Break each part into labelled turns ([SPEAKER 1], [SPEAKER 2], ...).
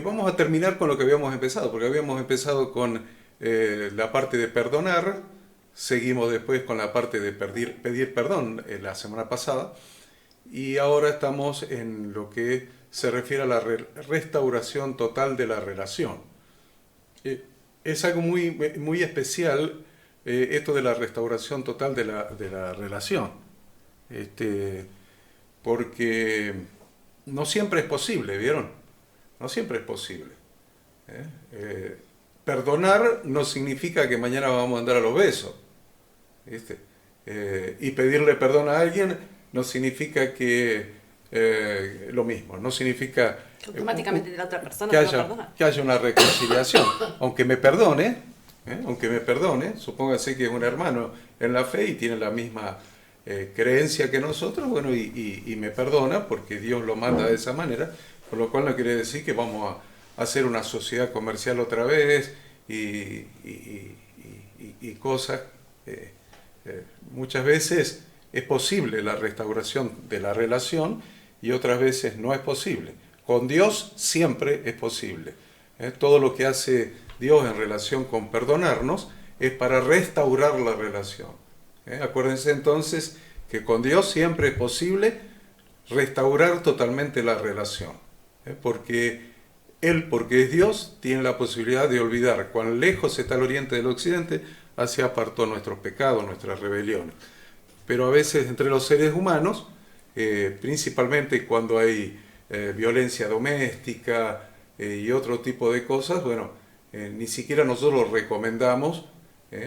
[SPEAKER 1] Vamos a terminar con lo que habíamos empezado, porque habíamos empezado con la parte de perdonar, seguimos después con la parte de pedir perdón la semana pasada, y ahora estamos en lo que se refiere a la restauración total de la relación. Es algo muy especial esto de la restauración total de la relación, este, porque no siempre es posible, ¿vieron? No siempre es posible. ¿eh? Eh, Perdonar no significa que mañana vamos a andar a los besos, ¿viste? Y pedirle perdón a alguien no significa que lo mismo, no significa
[SPEAKER 2] Que automáticamente la otra persona
[SPEAKER 1] que
[SPEAKER 2] te va a perdonar.
[SPEAKER 1] que haya una reconciliación. Aunque me perdone, supóngase que es un hermano en la fe y tiene la misma creencia que nosotros, bueno, y me perdona porque Dios lo manda de esa manera, por lo cual no quiere decir que vamos a hacer una sociedad comercial otra vez y cosas. eh, Muchas veces es posible la restauración de la relación y otras veces no es posible. Con Dios siempre es posible. Todo lo que hace Dios en relación con perdonarnos es para restaurar la relación. Acuérdense entonces que con Dios siempre es posible restaurar totalmente la relación. Porque Él, porque es Dios, tiene la posibilidad de olvidar cuán lejos está el oriente del occidente, hacia apartó nuestros pecados, nuestras rebeliones. Pero a veces entre los seres humanos, principalmente cuando hay violencia doméstica y otro tipo de cosas, bueno, ni siquiera nosotros recomendamos,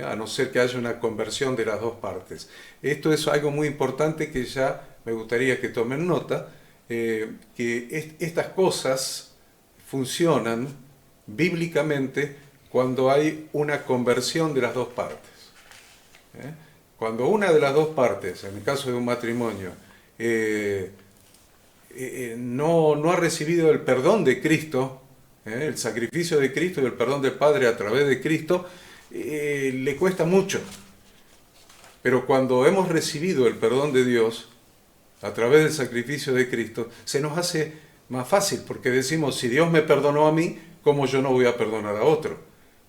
[SPEAKER 1] a no ser que haya una conversión de las dos partes. Esto es algo muy importante que ya me gustaría que tomen nota, que estas cosas funcionan bíblicamente cuando hay una conversión de las dos partes. ¿eh? Cuando una de las dos partes, en el caso de un matrimonio, no ha recibido el perdón de Cristo, el sacrificio de Cristo y el perdón del Padre a través de Cristo, le cuesta mucho. Pero cuando hemos recibido el perdón de Dios a través del sacrificio de Cristo, se nos hace más fácil, porque decimos, si Dios me perdonó a mí, ¿cómo yo no voy a perdonar a otro?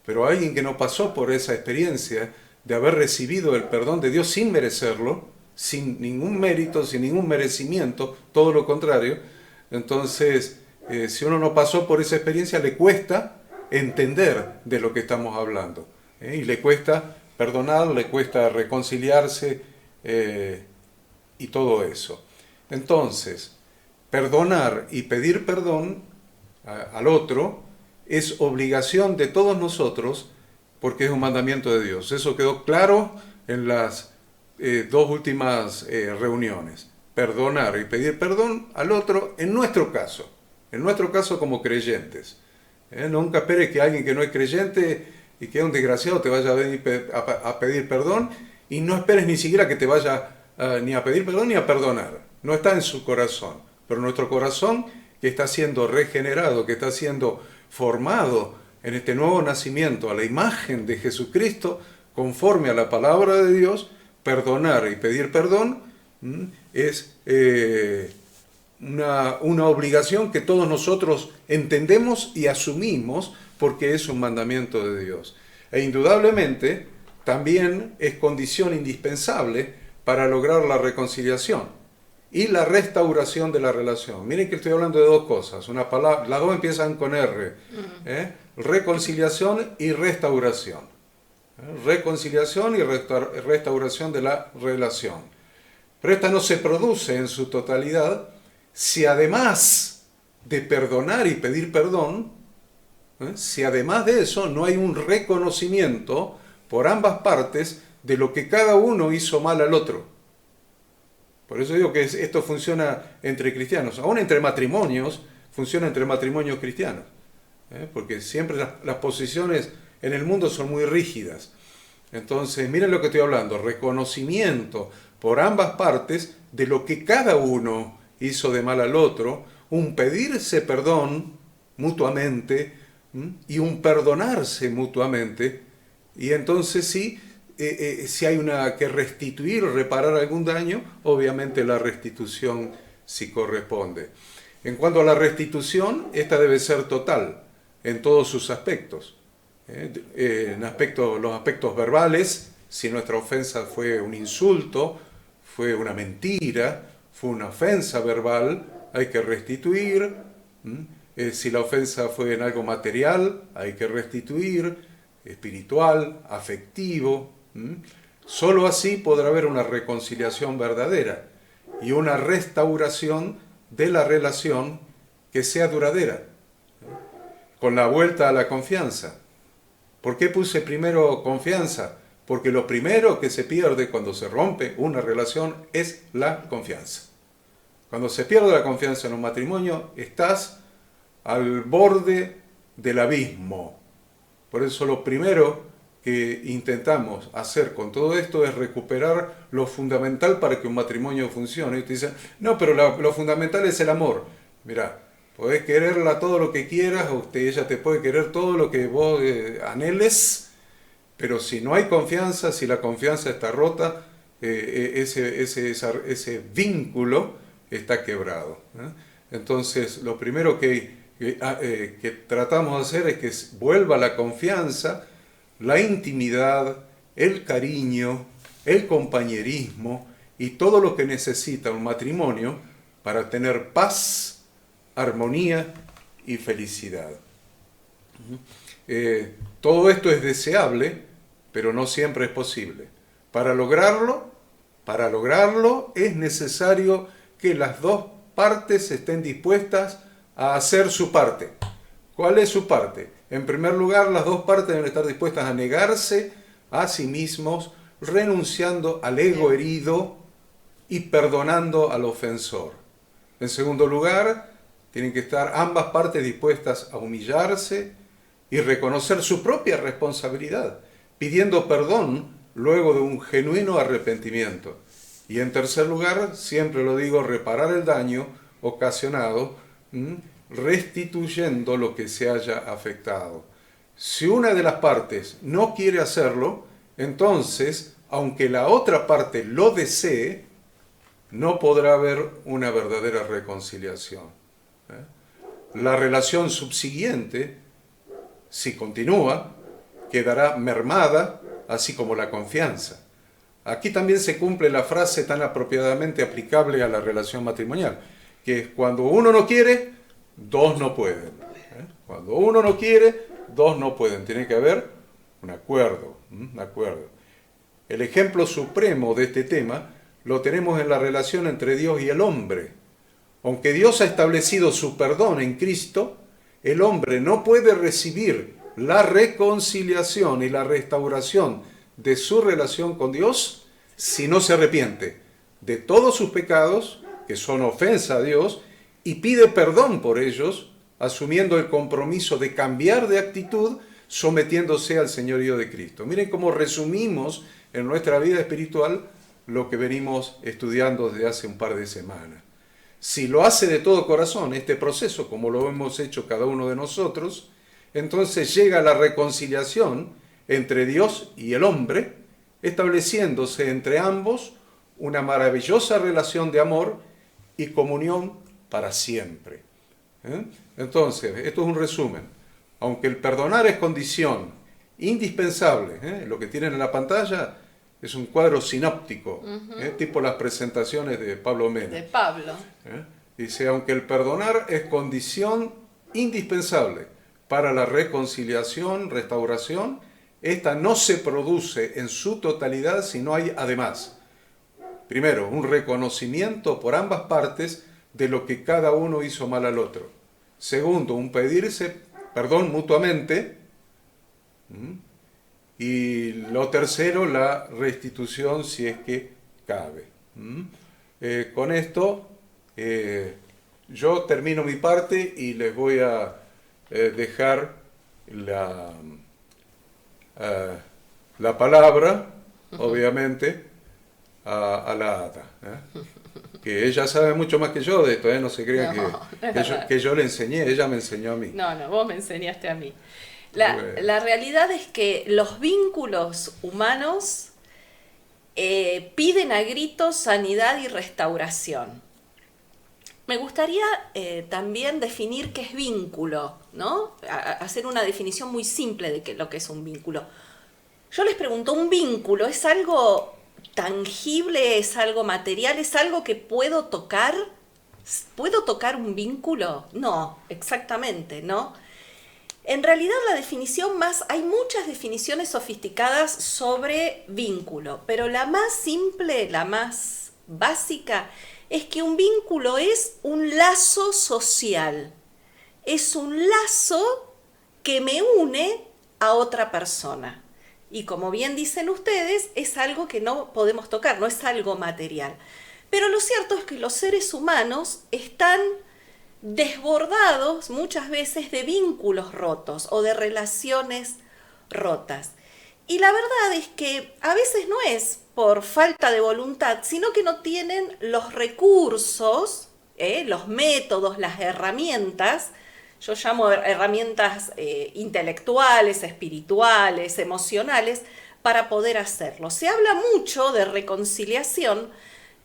[SPEAKER 1] Pero alguien que no pasó por esa experiencia de haber recibido el perdón de Dios sin merecerlo, sin ningún mérito, sin ningún merecimiento, todo lo contrario, entonces, si uno no pasó por esa experiencia, le cuesta entender de lo que estamos hablando. Y le cuesta perdonar, le cuesta reconciliarse y todo eso. Entonces, perdonar y pedir perdón al otro es obligación de todos nosotros porque es un mandamiento de Dios. Eso quedó claro en las dos últimas reuniones. Perdonar y pedir perdón al otro en nuestro caso como creyentes. Nunca esperes que alguien que no es creyente y que es un desgraciado te vaya a venir a pedir perdón y no esperes ni siquiera que te vaya ni a pedir perdón ni a perdonar. No está en su corazón. Pero nuestro corazón, que está siendo regenerado, que está siendo formado en este nuevo nacimiento a la imagen de Jesucristo, conforme a la palabra de Dios, perdonar y pedir perdón es una obligación que todos nosotros entendemos y asumimos porque es un mandamiento de Dios. E indudablemente también es condición indispensable para lograr la reconciliación y la restauración de la relación. Miren que estoy hablando de dos cosas, una palabra, las dos empiezan con R, reconciliación y restauración. Reconciliación y restauración de la relación. Pero esta no se produce en su totalidad si además de perdonar y pedir perdón, si además de eso no hay un reconocimiento por ambas partes de lo que cada uno hizo mal al otro. Por eso digo que esto funciona entre cristianos, aún entre matrimonios, funciona entre matrimonios cristianos, porque siempre las posiciones en el mundo son muy rígidas. Entonces, miren lo que estoy hablando, reconocimiento por ambas partes de lo que cada uno hizo de mal al otro, un pedirse perdón mutuamente y un perdonarse mutuamente, y entonces sí, si hay que restituir o reparar algún daño, obviamente la restitución sí corresponde. En cuanto a la restitución, esta debe ser total en todos sus aspectos. Los aspectos verbales, si nuestra ofensa fue un insulto, fue una mentira, fue una ofensa verbal, hay que restituir. Si la ofensa fue en algo material, hay que restituir, espiritual, afectivo. Solo así podrá haber una reconciliación verdadera y una restauración de la relación que sea duradera, con la vuelta a la confianza. ¿Por qué puse primero confianza? Porque lo primero que se pierde cuando se rompe una relación es la confianza. Cuando se pierde la confianza en un matrimonio, estás al borde del abismo. Por eso lo primero que intentamos hacer con todo esto es recuperar lo fundamental para que un matrimonio funcione. Y te dicen, no, pero lo fundamental es el amor. Mirá, podés quererla todo lo que quieras, ella te puede querer todo lo que vos anheles, pero si no hay confianza, si la confianza está rota, ese vínculo está quebrado. Entonces, lo primero que tratamos de hacer es que vuelva la confianza, la intimidad, el cariño, el compañerismo y todo lo que necesita un matrimonio para tener paz, armonía y felicidad. Todo esto es deseable, pero no siempre es posible. Para lograrlo es necesario que las dos partes estén dispuestas a hacer su parte. ¿Cuál es su parte? En primer lugar, las dos partes deben estar dispuestas a negarse a sí mismos, renunciando al ego herido y perdonando al ofensor. En segundo lugar, tienen que estar ambas partes dispuestas a humillarse y reconocer su propia responsabilidad, pidiendo perdón luego de un genuino arrepentimiento. Y en tercer lugar, siempre lo digo, reparar el daño ocasionado, restituyendo lo que se haya afectado. Si una de las partes no quiere hacerlo, entonces, aunque la otra parte lo desee, no podrá haber una verdadera reconciliación. La relación subsiguiente, si continúa, quedará mermada, así como la confianza. Aquí también se cumple la frase tan apropiadamente aplicable a la relación matrimonial, que es cuando uno no quiere, dos no pueden. Cuando uno no quiere, dos no pueden. Tiene que haber un acuerdo. El ejemplo supremo de este tema lo tenemos en la relación entre Dios y el hombre. Aunque Dios ha establecido su perdón en Cristo, el hombre no puede recibir la reconciliación y la restauración de su relación con Dios si no se arrepiente de todos sus pecados, que son ofensa a Dios, y pide perdón por ellos, asumiendo el compromiso de cambiar de actitud, sometiéndose al señorío de Cristo. Miren cómo resumimos en nuestra vida espiritual lo que venimos estudiando desde hace un par de semanas. Si lo hace de todo corazón este proceso, como lo hemos hecho cada uno de nosotros, entonces llega la reconciliación entre Dios y el hombre, estableciéndose entre ambos una maravillosa relación de amor y comunión para siempre. Entonces, esto es un resumen. Aunque el perdonar es condición indispensable, lo que tienen en la pantalla es un cuadro sinóptico, tipo las presentaciones de Pablo Mena.
[SPEAKER 2] De Pablo.
[SPEAKER 1] Dice, aunque el perdonar es condición indispensable para la reconciliación, restauración, esta no se produce en su totalidad si no hay, además, primero, un reconocimiento por ambas partes de lo que cada uno hizo mal al otro. Segundo, un pedirse perdón mutuamente. Y lo tercero, la restitución si es que cabe. Con esto yo termino mi parte y les voy a dejar la palabra, obviamente, a la Ada, que ella sabe mucho más que yo de esto, no se crean que yo le enseñé, ella me enseñó a mí.
[SPEAKER 2] No, vos me enseñaste a mí. La realidad es que los vínculos humanos piden a gritos sanidad y restauración. Me gustaría también definir qué es vínculo, ¿no? Hacer una definición muy simple de lo que es un vínculo. Yo les pregunto, ¿un vínculo es algo tangible, es algo material, es algo que puedo tocar? ¿Puedo tocar un vínculo? No, exactamente, ¿no? En realidad hay muchas definiciones sofisticadas sobre vínculo, pero la más simple, la más básica, es que un vínculo es un lazo social. Es un lazo que me une a otra persona. Y como bien dicen ustedes, es algo que no podemos tocar, no es algo material. Pero lo cierto es que los seres humanos están desbordados muchas veces de vínculos rotos o de relaciones rotas. Y la verdad es que a veces no es por falta de voluntad, sino que no tienen los recursos, los métodos, las herramientas. Yo llamo herramientas intelectuales, espirituales, emocionales, para poder hacerlo. Se habla mucho de reconciliación,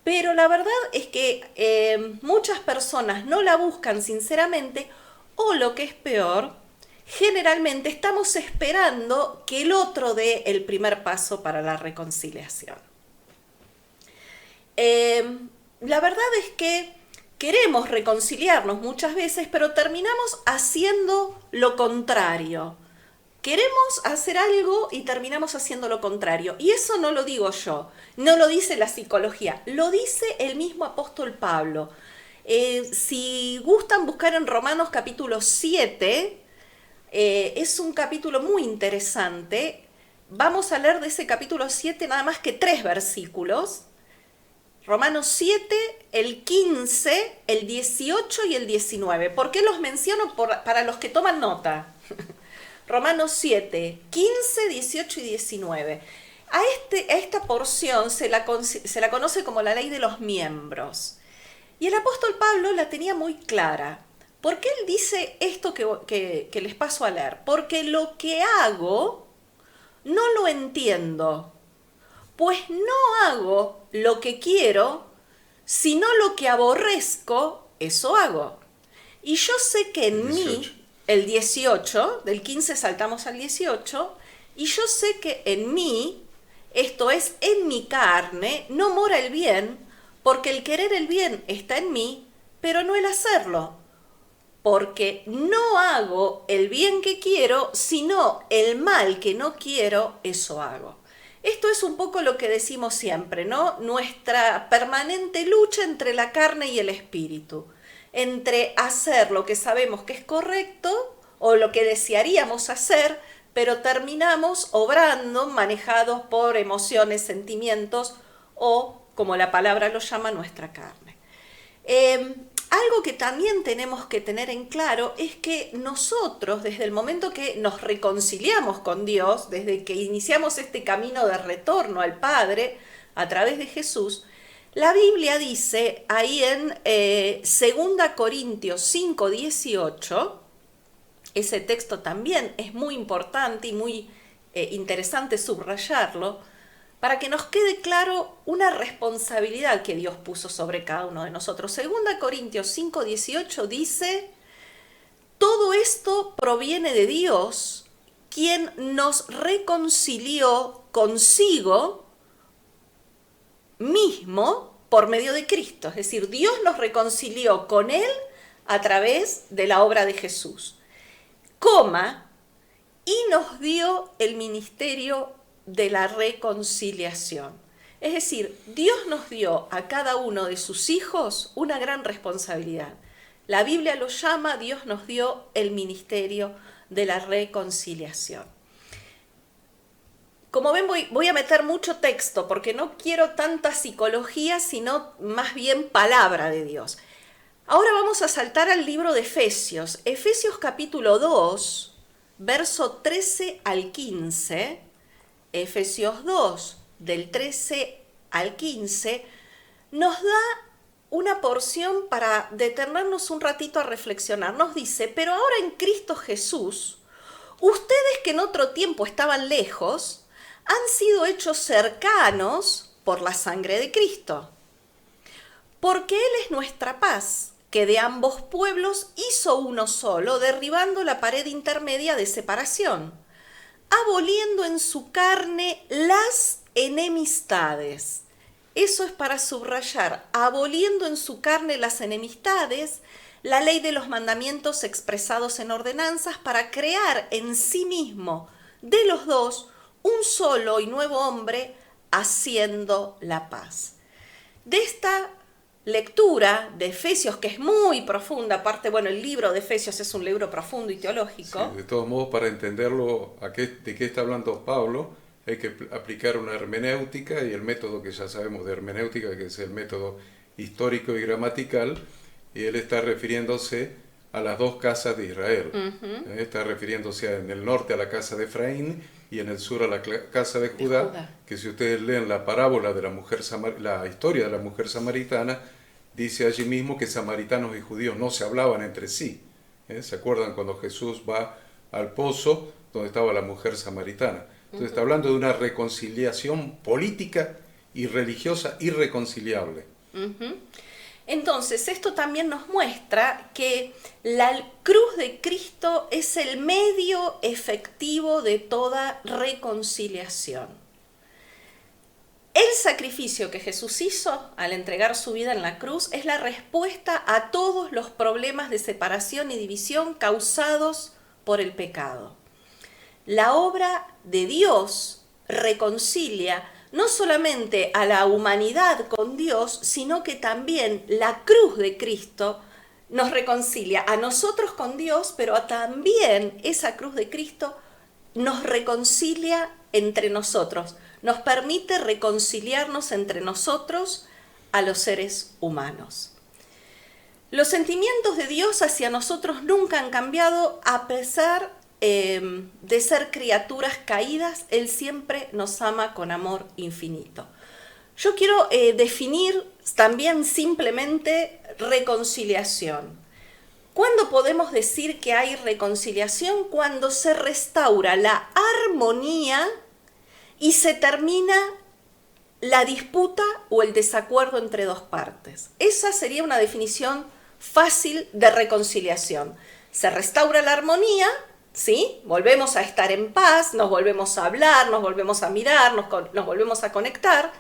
[SPEAKER 2] pero la verdad es que muchas personas no la buscan sinceramente, o lo que es peor, generalmente estamos esperando que el otro dé el primer paso para la reconciliación. La verdad es que queremos reconciliarnos muchas veces, pero terminamos haciendo lo contrario. Queremos hacer algo y terminamos haciendo lo contrario. Y eso no lo digo yo, no lo dice la psicología, lo dice el mismo apóstol Pablo. Si gustan buscar en Romanos capítulo 7, es un capítulo muy interesante. Vamos a leer de ese capítulo 7 nada más que 3 versículos. Romanos 7, el 15, el 18 y el 19. ¿Por qué los menciono? Para los que toman nota. Romanos 7, 15, 18 y 19. A esta porción se la conoce como la ley de los miembros. Y el apóstol Pablo la tenía muy clara. ¿Por qué él dice esto que les paso a leer? Porque lo que hago no lo entiendo, pues no hago lo que quiero, sino lo que aborrezco, eso hago. Y yo sé que en mí, el 18, del 15 saltamos al 18, y yo sé que en mí, esto es, en mi carne, no mora el bien, porque el querer el bien está en mí, pero no el hacerlo. Porque no hago el bien que quiero, sino el mal que no quiero, eso hago. Esto es un poco lo que decimos siempre, ¿no? Nuestra permanente lucha entre la carne y el espíritu, entre hacer lo que sabemos que es correcto o lo que desearíamos hacer, pero terminamos obrando manejados por emociones, sentimientos o, como la palabra lo llama, nuestra carne. Algo que también tenemos que tener en claro es que nosotros, desde el momento que nos reconciliamos con Dios, desde que iniciamos este camino de retorno al Padre a través de Jesús, la Biblia dice ahí en 2 Corintios 5, 18, ese texto también es muy importante y muy interesante subrayarlo, para que nos quede claro una responsabilidad que Dios puso sobre cada uno de nosotros. 2 Corintios 5, 18 dice: todo esto proviene de Dios, quien nos reconcilió consigo mismo por medio de Cristo. Es decir, Dios nos reconcilió con Él a través de la obra de Jesús, y nos dio el ministerio de la reconciliación. Es decir, Dios nos dio a cada uno de sus hijos una gran responsabilidad. La Biblia lo llama, Dios nos dio el ministerio de la reconciliación. Como ven, voy a meter mucho texto porque no quiero tanta psicología, sino más bien palabra de Dios. Ahora vamos a saltar al libro de Efesios. Efesios capítulo 2, verso 13 al 15. Efesios 2, del 13 al 15, nos da una porción para detenernos un ratito a reflexionar. Nos dice: pero ahora en Cristo Jesús, ustedes que en otro tiempo estaban lejos, han sido hechos cercanos por la sangre de Cristo. Porque Él es nuestra paz, que de ambos pueblos hizo uno solo, derribando la pared intermedia de separación, aboliendo en su carne las enemistades. Eso es para subrayar, aboliendo en su carne las enemistades, la ley de los mandamientos expresados en ordenanzas, para crear en sí mismo de los dos un solo y nuevo hombre, haciendo la paz. De esta lectura de Efesios, que es muy profunda, aparte, bueno, el libro de Efesios es un libro profundo y teológico.
[SPEAKER 1] Sí, de todos modos, para entenderlo, de qué está hablando Pablo, hay que aplicar una hermenéutica y el método que ya sabemos de hermenéutica, que es el método histórico y gramatical, y él está refiriéndose a las dos casas de Israel. Está refiriéndose en el norte a la casa de Efraín y en el sur a la casa de Judá, que si ustedes leen la parábola de la historia de la mujer samaritana, dice allí mismo que samaritanos y judíos no se hablaban entre sí. ¿Se acuerdan cuando Jesús va al pozo donde estaba la mujer samaritana? Entonces está hablando de una reconciliación política y religiosa irreconciliable.
[SPEAKER 2] Entonces, esto también nos muestra que la cruz de Cristo es el medio efectivo de toda reconciliación. El sacrificio que Jesús hizo al entregar su vida en la cruz es la respuesta a todos los problemas de separación y división causados por el pecado. La obra de Dios reconcilia no solamente a la humanidad con Dios, sino que también la cruz de Cristo nos reconcilia a nosotros con Dios, pero también esa cruz de Cristo nos reconcilia entre nosotros, nos permite reconciliarnos entre nosotros a los seres humanos. Los sentimientos de Dios hacia nosotros nunca han cambiado a pesar de ser criaturas caídas. Él siempre nos ama con amor infinito. Yo quiero definir también simplemente reconciliación. ¿Cuándo podemos decir que hay reconciliación? Cuando se restaura la armonía y se termina la disputa o el desacuerdo entre dos partes. Esa sería una definición fácil de reconciliación. Se restaura la armonía, ¿sí? Volvemos a estar en paz, nos volvemos a hablar, nos volvemos a mirar, nos volvemos a conectar.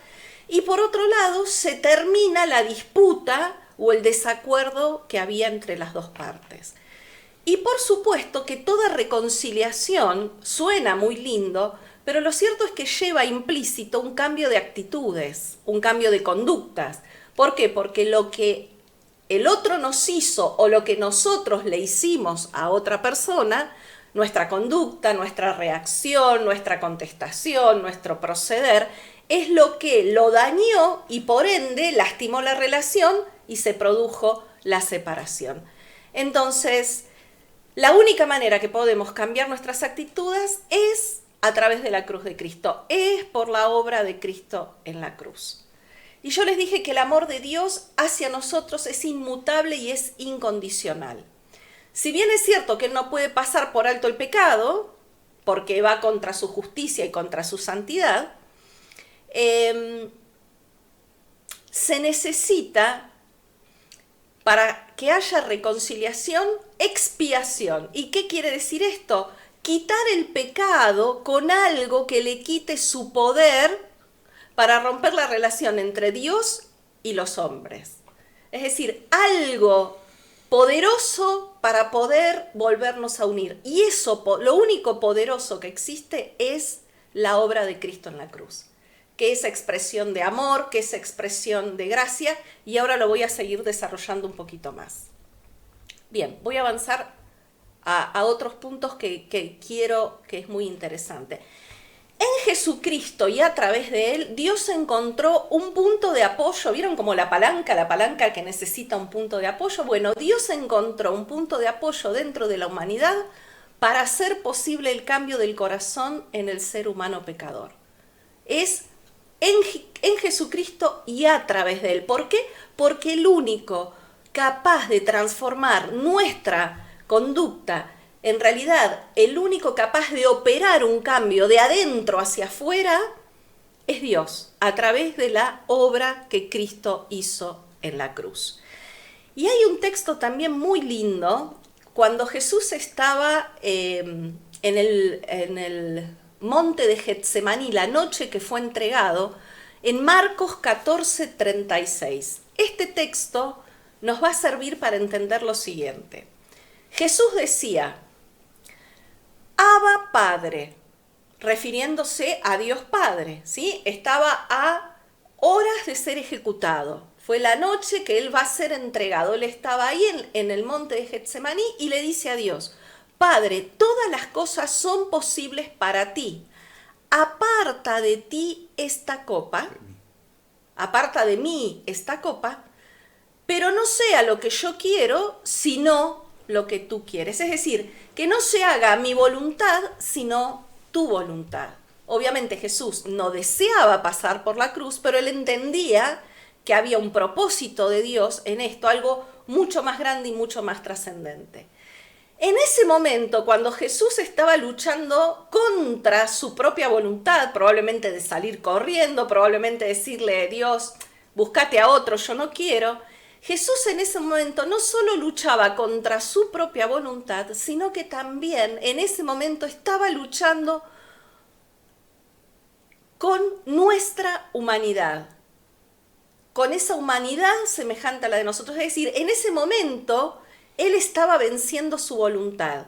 [SPEAKER 2] Y por otro lado, se termina la disputa o el desacuerdo que había entre las dos partes. Y por supuesto que toda reconciliación suena muy lindo, pero lo cierto es que lleva implícito un cambio de actitudes, un cambio de conductas. ¿Por qué? Porque lo que el otro nos hizo o lo que nosotros le hicimos a otra persona, nuestra conducta, nuestra reacción, nuestra contestación, nuestro proceder, es lo que lo dañó y por ende lastimó la relación y se produjo la separación. Entonces, la única manera que podemos cambiar nuestras actitudes es a través de la cruz de Cristo, es por la obra de Cristo en la cruz. Y yo les dije que el amor de Dios hacia nosotros es inmutable y es incondicional. Si bien es cierto que Él no puede pasar por alto el pecado, porque va contra su justicia y contra su santidad, se necesita, para que haya reconciliación, expiación. ¿Y qué quiere decir esto? Quitar el pecado con algo que le quite su poder para romper la relación entre Dios y los hombres. Es decir, algo poderoso para poder volvernos a unir. Y eso, lo único poderoso que existe es la obra de Cristo en la cruz, que es expresión de amor, que es expresión de gracia, y ahora lo voy a seguir desarrollando un poquito más. Bien, voy a avanzar a otros puntos que quiero, que es muy interesante. En Jesucristo y a través de Él, Dios encontró un punto de apoyo. ¿Vieron como la palanca que necesita un punto de apoyo? Bueno, Dios encontró un punto de apoyo dentro de la humanidad para hacer posible el cambio del corazón en el ser humano pecador. Es en Jesucristo y a través de Él. ¿Por qué? Porque el único capaz de transformar nuestra conducta, en realidad el único capaz de operar un cambio de adentro hacia afuera, es Dios, a través de la obra que Cristo hizo en la cruz. Y hay un texto también muy lindo, cuando Jesús estaba en el monte de Getsemaní, la noche que fue entregado, en Marcos 14:36. Este texto nos va a servir para entender lo siguiente. Jesús decía, Abba Padre, refiriéndose a Dios Padre, ¿sí? Estaba a horas de ser ejecutado. Fue la noche que él va a ser entregado. Él estaba ahí en el monte de Getsemaní y le dice a Dios, Padre, todas las cosas son posibles para ti. Aparta de ti esta copa, aparta de mí esta copa, pero no sea lo que yo quiero, sino lo que tú quieres. Es decir, que no se haga mi voluntad, sino tu voluntad. Obviamente Jesús no deseaba pasar por la cruz, pero él entendía que había un propósito de Dios en esto, algo mucho más grande y mucho más trascendente. En ese momento, cuando Jesús estaba luchando contra su propia voluntad, probablemente de salir corriendo, probablemente decirle, Dios, búscate a otro, yo no quiero, Jesús en ese momento no solo luchaba contra su propia voluntad, sino que también en ese momento estaba luchando con nuestra humanidad, con esa humanidad semejante a la de nosotros. Es decir, en ese momento él estaba venciendo su voluntad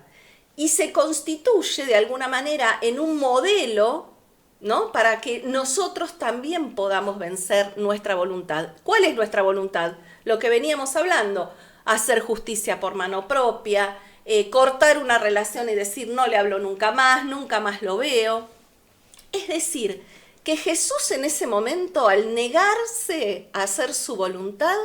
[SPEAKER 2] y se constituye de alguna manera en un modelo, ¿no? Para que nosotros también podamos vencer nuestra voluntad. ¿Cuál es nuestra voluntad? Lo que veníamos hablando, hacer justicia por mano propia, cortar una relación y decir no le hablo nunca más lo veo. Es decir, que Jesús en ese momento, al negarse a hacer su voluntad,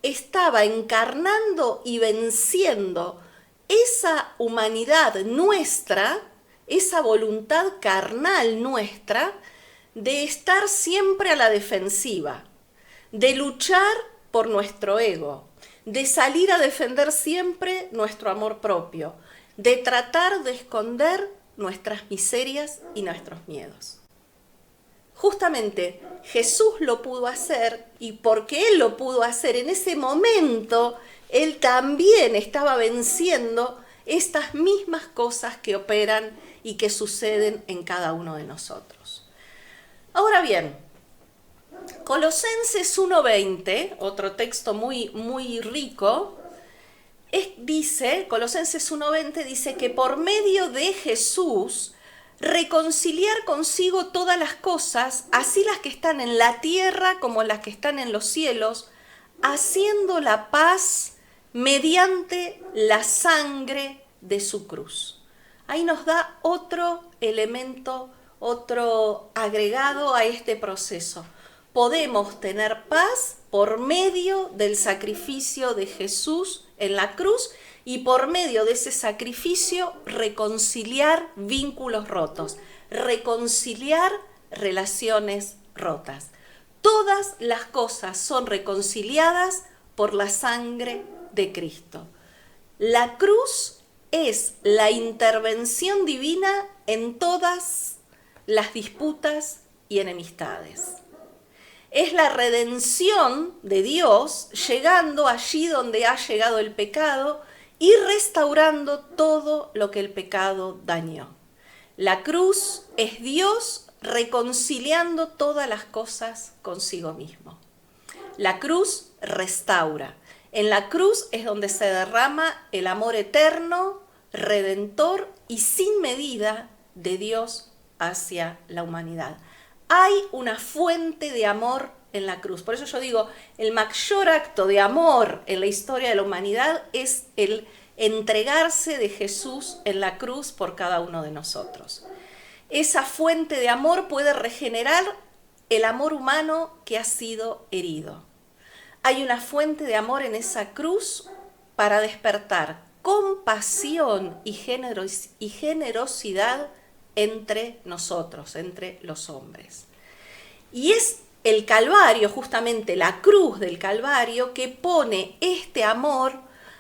[SPEAKER 2] estaba encarnando y venciendo esa humanidad nuestra, esa voluntad carnal nuestra, de estar siempre a la defensiva, de luchar por nuestro ego, de salir a defender siempre nuestro amor propio, de tratar de esconder nuestras miserias y nuestros miedos. Justamente Jesús lo pudo hacer y porque Él lo pudo hacer en ese momento, Él también estaba venciendo estas mismas cosas que operan y que suceden en cada uno de nosotros. Ahora bien, Colosenses 1:20, otro texto muy, muy rico, Colosenses 1:20 dice que por medio de Jesús reconciliar consigo todas las cosas, así las que están en la tierra como las que están en los cielos, haciendo la paz mediante la sangre de su cruz. Ahí nos da otro elemento, otro agregado a este proceso. Podemos tener paz por medio del sacrificio de Jesús en la cruz y por medio de ese sacrificio reconciliar vínculos rotos, reconciliar relaciones rotas. Todas las cosas son reconciliadas por la sangre de Cristo. La cruz es la intervención divina en todas las disputas y enemistades. Es la redención de Dios llegando allí donde ha llegado el pecado y restaurando todo lo que el pecado dañó. La cruz es Dios reconciliando todas las cosas consigo mismo. La cruz restaura. En la cruz es donde se derrama el amor eterno, redentor y sin medida de Dios hacia la humanidad. Hay una fuente de amor en la cruz. Por eso yo digo, el mayor acto de amor en la historia de la humanidad es el entregarse de Jesús en la cruz por cada uno de nosotros. Esa fuente de amor puede regenerar el amor humano que ha sido herido. Hay una fuente de amor en esa cruz para despertar compasión y generosidad entre nosotros, entre los hombres. Y es el Calvario, justamente la cruz del Calvario, que pone este amor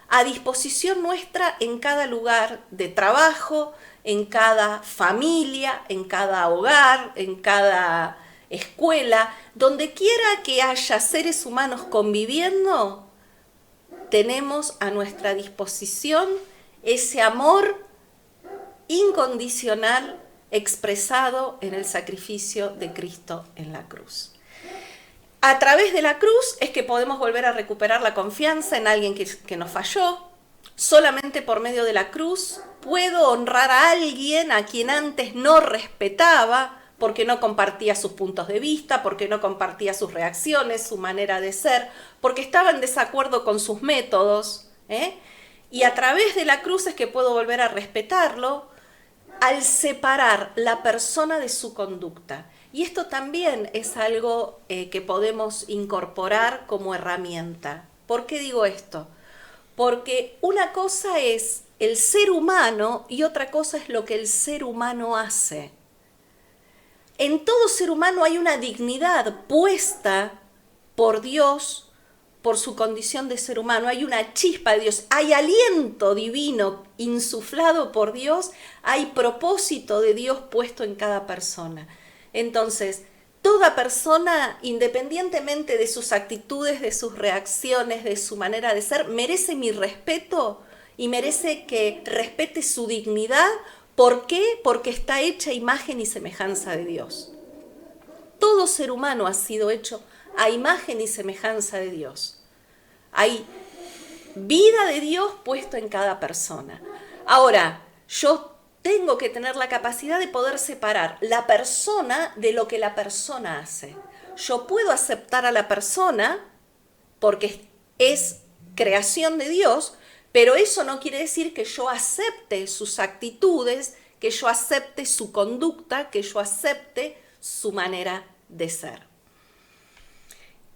[SPEAKER 2] a disposición nuestra en cada lugar de trabajo, en cada familia, en cada hogar, en cada escuela, donde quiera que haya seres humanos conviviendo, tenemos a nuestra disposición ese amor incondicional expresado en el sacrificio de Cristo en la cruz. A través de la cruz es que podemos volver a recuperar la confianza en alguien que nos falló. Solamente por medio de la cruz puedo honrar a alguien a quien antes no respetaba porque no compartía sus puntos de vista, porque no compartía sus reacciones, su manera de ser, porque estaba en desacuerdo con sus métodos. Y a través de la cruz es que puedo volver a respetarlo al separar la persona de su conducta. Y esto también es algo que podemos incorporar como herramienta. ¿Por qué digo esto? Porque una cosa es el ser humano y otra cosa es lo que el ser humano hace. En todo ser humano hay una dignidad puesta por Dios, por su condición de ser humano. Hay una chispa de Dios, hay aliento divino insuflado por Dios, hay propósito de Dios puesto en cada persona. Entonces, toda persona, independientemente de sus actitudes, de sus reacciones, de su manera de ser, merece mi respeto y merece que respete su dignidad. ¿Por qué? Porque está hecha a imagen y semejanza de Dios. Todo ser humano ha sido hecho a imagen y semejanza de Dios. Hay vida de Dios puesto en cada persona. Ahora, yo tengo que tener la capacidad de poder separar la persona de lo que la persona hace. Yo puedo aceptar a la persona porque es creación de Dios, pero eso no quiere decir que yo acepte sus actitudes, que yo acepte su conducta, que yo acepte su manera de ser.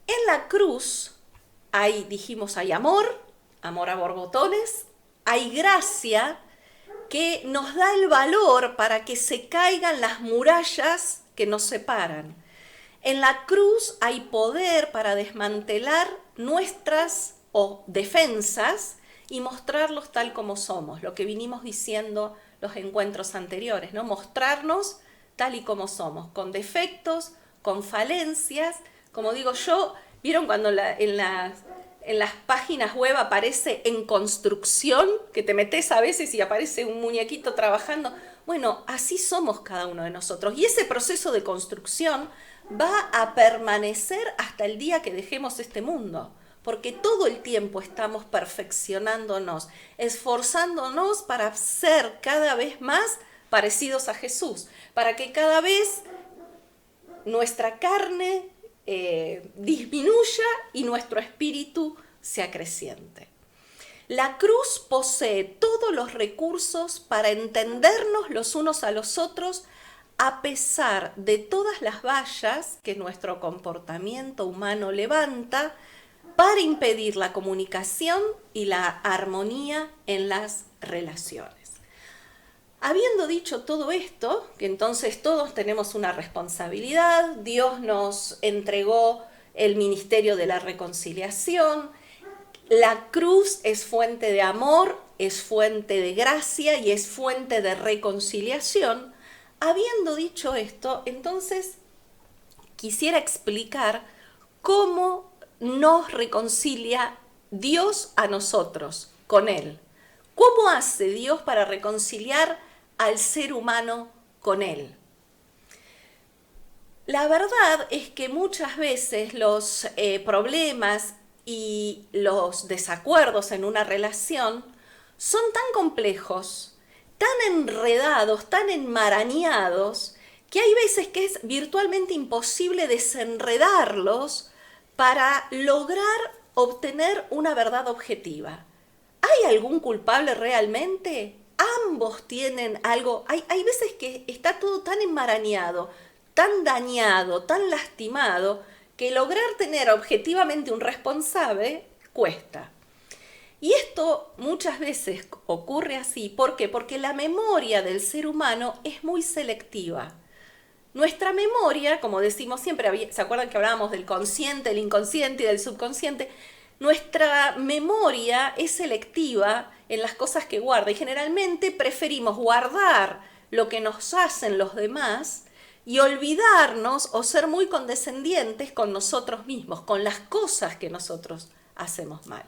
[SPEAKER 2] En la cruz hay amor a borbotones, hay gracia que nos da el valor para que se caigan las murallas que nos separan. En la cruz hay poder para desmantelar nuestras defensas y mostrarlos tal como somos, lo que vinimos diciendo los encuentros anteriores, ¿no? Mostrarnos tal y como somos, con defectos, con falencias. Como digo yo, ¿vieron cuando en las páginas web aparece en construcción, que te metes a veces y aparece un muñequito trabajando? Bueno, así somos cada uno de nosotros. Y ese proceso de construcción va a permanecer hasta el día que dejemos este mundo. Porque todo el tiempo estamos perfeccionándonos, esforzándonos para ser cada vez más parecidos a Jesús, para que cada vez nuestra carne disminuya y nuestro espíritu se acreciente. La cruz posee todos los recursos para entendernos los unos a los otros a pesar de todas las vallas que nuestro comportamiento humano levanta para impedir la comunicación y la armonía en las relaciones. Habiendo dicho todo esto, que entonces todos tenemos una responsabilidad, Dios nos entregó el ministerio de la reconciliación, la cruz es fuente de amor, es fuente de gracia y es fuente de reconciliación. Habiendo dicho esto, entonces quisiera explicar cómo nos reconcilia Dios a nosotros, con Él. ¿Cómo hace Dios para reconciliar al ser humano con Él? La verdad es que muchas veces los problemas y los desacuerdos en una relación son tan complejos, tan enredados, tan enmarañados, que hay veces que es virtualmente imposible desenredarlos para lograr obtener una verdad objetiva. ¿Hay algún culpable realmente? Ambos tienen algo. Hay veces que está todo tan enmarañado, tan dañado, tan lastimado, que lograr tener objetivamente un responsable cuesta. Y esto muchas veces ocurre así. ¿Por qué? Porque la memoria del ser humano es muy selectiva. Nuestra memoria, como decimos siempre, ¿se acuerdan que hablábamos del consciente, del inconsciente y del subconsciente? Nuestra memoria es selectiva en las cosas que guarda y generalmente preferimos guardar lo que nos hacen los demás y olvidarnos o ser muy condescendientes con nosotros mismos, con las cosas que nosotros hacemos mal.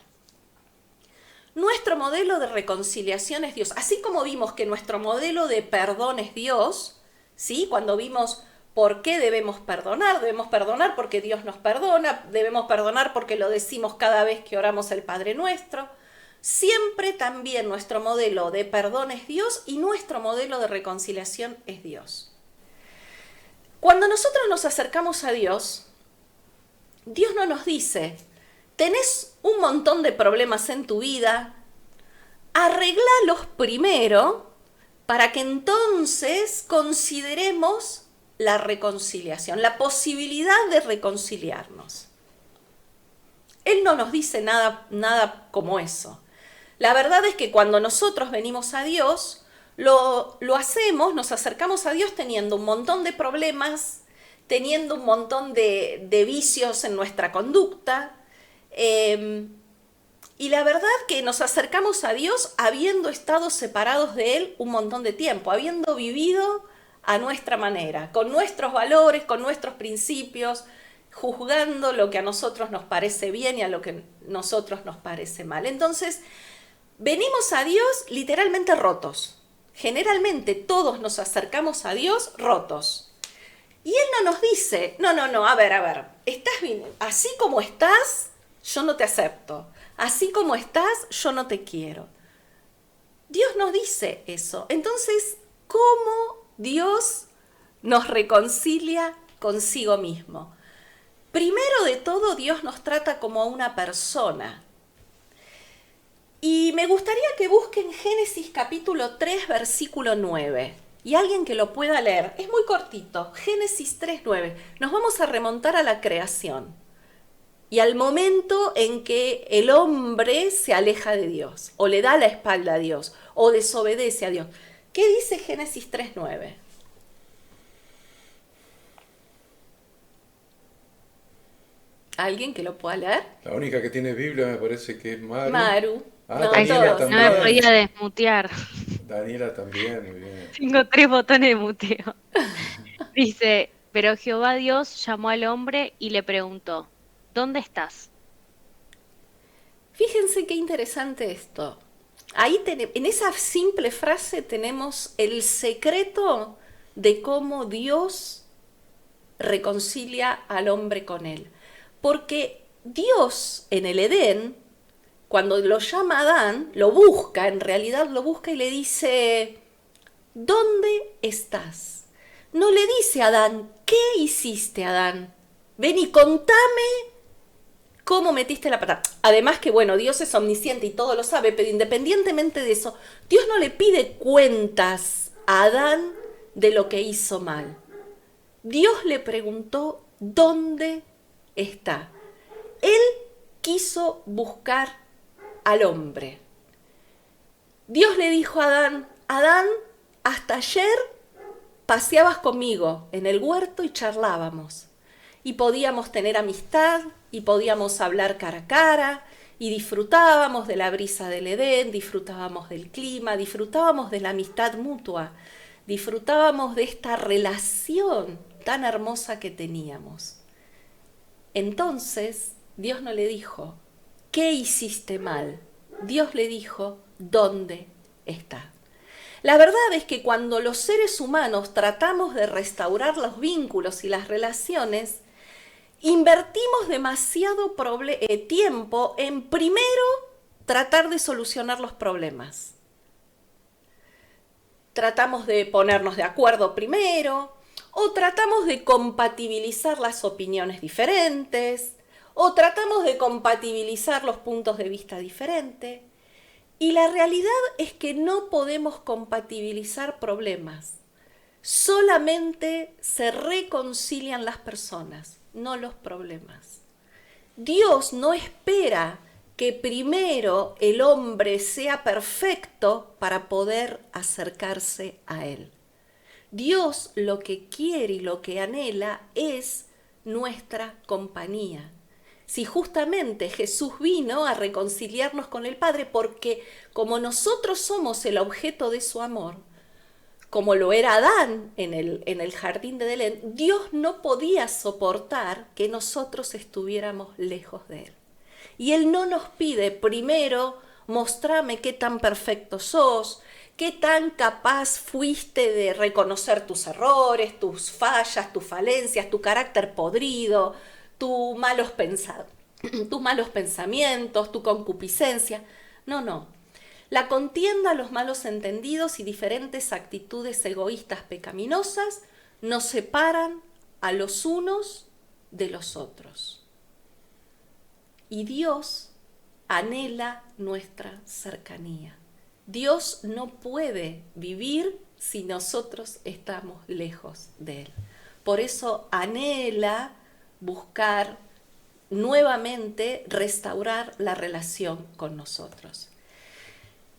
[SPEAKER 2] Nuestro modelo de reconciliación es Dios. Así como vimos que nuestro modelo de perdón es Dios, ¿sí? Cuando vimos por qué debemos perdonar porque Dios nos perdona, debemos perdonar porque lo decimos cada vez que oramos el Padre Nuestro. Siempre también nuestro modelo de perdón es Dios y nuestro modelo de reconciliación es Dios. Cuando nosotros nos acercamos a Dios, Dios no nos dice: tenés un montón de problemas en tu vida, arreglalos primero para que entonces consideremos la reconciliación, la posibilidad de reconciliarnos. Él no nos dice nada como eso. La verdad es que cuando nosotros venimos a Dios, lo hacemos, nos acercamos a Dios teniendo un montón de problemas, teniendo un montón de vicios en nuestra conducta, y la verdad que nos acercamos a Dios habiendo estado separados de Él un montón de tiempo, habiendo vivido a nuestra manera, con nuestros valores, con nuestros principios, juzgando lo que a nosotros nos parece bien y a lo que a nosotros nos parece mal. Entonces, venimos a Dios literalmente rotos. Generalmente todos nos acercamos a Dios rotos. Y Él no nos dice: no, a ver, estás bien, así como estás, yo no te acepto. Así como estás, yo no te quiero. Dios nos dice eso. Entonces, ¿cómo Dios nos reconcilia consigo mismo? Primero de todo, Dios nos trata como a una persona. Y me gustaría que busquen Génesis capítulo 3, versículo 9. Y alguien que lo pueda leer. Es muy cortito. Génesis 3, 9. Nos vamos a remontar a la creación y al momento en que el hombre se aleja de Dios, o le da la espalda a Dios, o desobedece a Dios. ¿Qué dice Génesis 3, 9? ¿Alguien que lo pueda leer?
[SPEAKER 1] La única que tiene Biblia me parece que es Maru.
[SPEAKER 2] Maru.
[SPEAKER 1] Ah,
[SPEAKER 2] No,
[SPEAKER 1] Daniela
[SPEAKER 2] todos.
[SPEAKER 3] No me
[SPEAKER 1] también.
[SPEAKER 3] podía desmutear.
[SPEAKER 1] Daniela también, muy bien.
[SPEAKER 3] Tengo 3 botones de muteo. Dice, pero Jehová Dios llamó al hombre y le preguntó, ¿dónde estás?
[SPEAKER 2] Fíjense qué interesante esto. Ahí en esa simple frase tenemos el secreto de cómo Dios reconcilia al hombre con él. Porque Dios en el Edén, cuando lo llama a Adán, lo busca, en realidad lo busca y le dice: ¿dónde estás? No le dice a Adán: ¿qué hiciste, Adán? Ven y contame cómo metiste la pata. Además que, bueno, Dios es omnisciente y todo lo sabe, pero independientemente de eso, Dios no le pide cuentas a Adán de lo que hizo mal. Dios le preguntó: ¿dónde está? Él quiso buscar al hombre. Dios le dijo a Adán: Adán, hasta ayer paseabas conmigo en el huerto y charlábamos. Y podíamos tener amistad, y podíamos hablar cara a cara, y disfrutábamos de la brisa del Edén, disfrutábamos del clima, disfrutábamos de la amistad mutua, disfrutábamos de esta relación tan hermosa que teníamos. Entonces, Dios no le dijo: ¿qué hiciste mal? Dios le dijo: ¿dónde está? La verdad es que cuando los seres humanos tratamos de restaurar los vínculos y las relaciones, invertimos demasiado tiempo en primero tratar de solucionar los problemas. Tratamos de ponernos de acuerdo primero, o tratamos de compatibilizar las opiniones diferentes, o tratamos de compatibilizar los puntos de vista diferentes. Y la realidad es que no podemos compatibilizar problemas. Solamente se reconcilian las personas, no los problemas. Dios no espera que primero el hombre sea perfecto para poder acercarse a Él. Dios lo que quiere y lo que anhela es nuestra compañía. Si justamente Jesús vino a reconciliarnos con el Padre, porque como nosotros somos el objeto de su amor, como lo era Adán en el jardín de Edén, Dios no podía soportar que nosotros estuviéramos lejos de Él. Y Él no nos pide primero mostrame qué tan perfecto sos, qué tan capaz fuiste de reconocer tus errores, tus fallas, tus falencias, tu carácter podrido, tus malos pensamientos, tu concupiscencia. No. La contienda, los malos entendidos y diferentes actitudes egoístas pecaminosas nos separan a los unos de los otros. Y Dios anhela nuestra cercanía. Dios no puede vivir si nosotros estamos lejos de Él. Por eso anhela buscar nuevamente restaurar la relación con nosotros.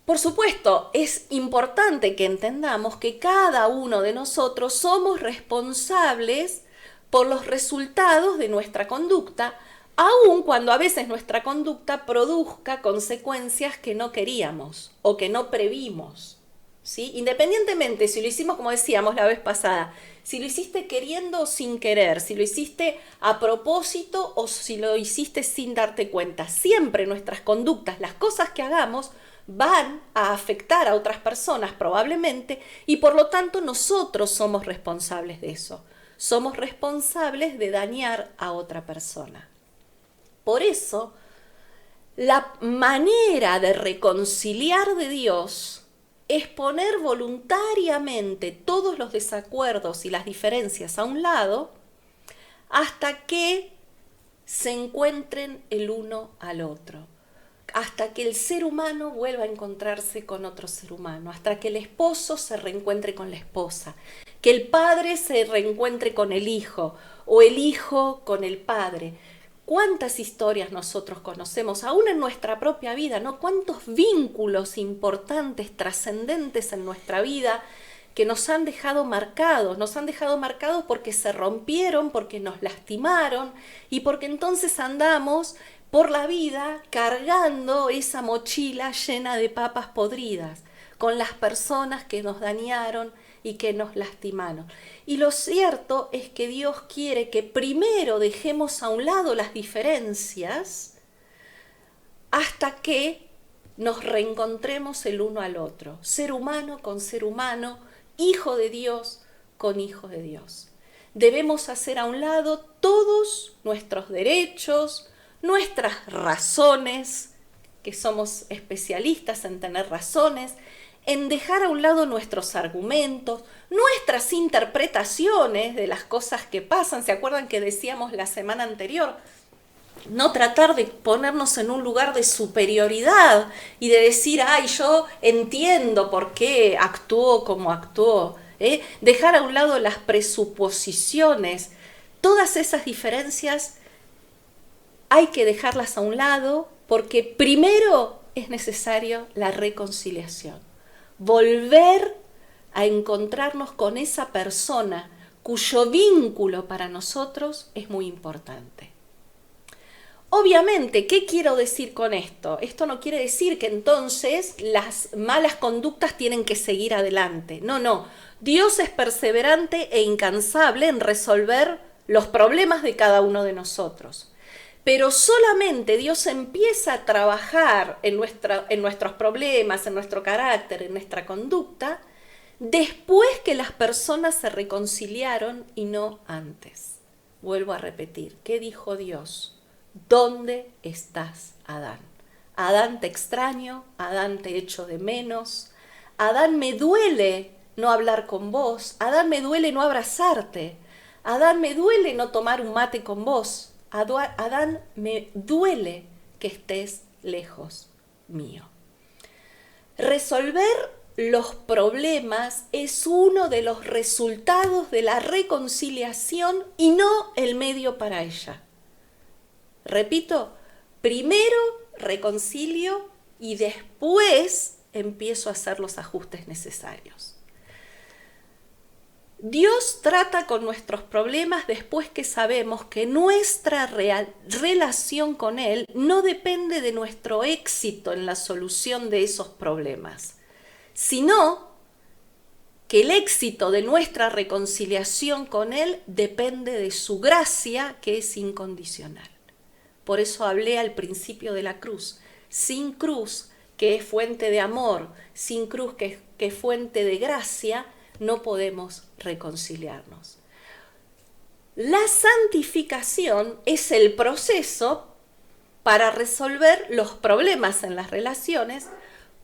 [SPEAKER 2] Por supuesto, es importante que entendamos que cada uno de nosotros somos responsables por los resultados de nuestra conducta, aun cuando a veces nuestra conducta produzca consecuencias que no queríamos o que no previmos, ¿sí? Independientemente si lo hicimos, como decíamos la vez pasada, si lo hiciste queriendo o sin querer, si lo hiciste a propósito o si lo hiciste sin darte cuenta, siempre nuestras conductas, las cosas que hagamos, van a afectar a otras personas probablemente, y por lo tanto nosotros somos responsables de eso. Somos responsables de dañar a otra persona. Por eso, la manera de reconciliar de Dios es poner voluntariamente todos los desacuerdos y las diferencias a un lado hasta que se encuentren el uno al otro, hasta que el ser humano vuelva a encontrarse con otro ser humano, hasta que el esposo se reencuentre con la esposa, que el padre se reencuentre con el hijo o el hijo con el padre. ¿Cuántas historias nosotros conocemos, aún en nuestra propia vida, ¿no? ¿Cuántos vínculos importantes, trascendentes en nuestra vida que nos han dejado marcados? Nos han dejado marcados porque se rompieron, porque nos lastimaron y porque entonces andamos por la vida cargando esa mochila llena de papas podridas con las personas que nos dañaron y que nos lastimaron. Y lo cierto es que Dios quiere que primero dejemos a un lado las diferencias hasta que nos reencontremos el uno al otro, ser humano con ser humano, hijo de Dios con hijo de Dios. Debemos hacer a un lado todos nuestros derechos, nuestras razones, que somos especialistas en tener razones, en dejar a un lado nuestros argumentos, nuestras interpretaciones de las cosas que pasan. ¿Se acuerdan que decíamos la semana anterior? No tratar de ponernos en un lugar de superioridad y de decir, ay, yo entiendo por qué actuó como actuó. Dejar a un lado las presuposiciones. Todas esas diferencias hay que dejarlas a un lado porque primero es necesario la reconciliación. Volver a encontrarnos con esa persona cuyo vínculo para nosotros es muy importante. Obviamente, ¿qué quiero decir con esto? Esto no quiere decir que entonces las malas conductas tienen que seguir adelante. No. Dios es perseverante e incansable en resolver los problemas de cada uno de nosotros. Pero solamente Dios empieza a trabajar en nuestros problemas, en nuestro carácter, en nuestra conducta, después que las personas se reconciliaron y no antes. Vuelvo a repetir, ¿qué dijo Dios? ¿Dónde estás, Adán? Adán, te extraño, Adán, te echo de menos, Adán, me duele no hablar con vos, Adán, me duele no abrazarte, Adán, me duele no tomar un mate con vos, Adán, me duele que estés lejos mío. Resolver los problemas es uno de los resultados de la reconciliación y no el medio para ella. Repito, primero reconcilio y después empiezo a hacer los ajustes necesarios. Dios trata con nuestros problemas después que sabemos que nuestra relación con Él no depende de nuestro éxito en la solución de esos problemas, sino que el éxito de nuestra reconciliación con Él depende de su gracia, que es incondicional. Por eso hablé al principio de la cruz. Sin cruz, que es fuente de amor, sin cruz, que es fuente de gracia, no podemos reconciliarnos. La santificación es el proceso para resolver los problemas en las relaciones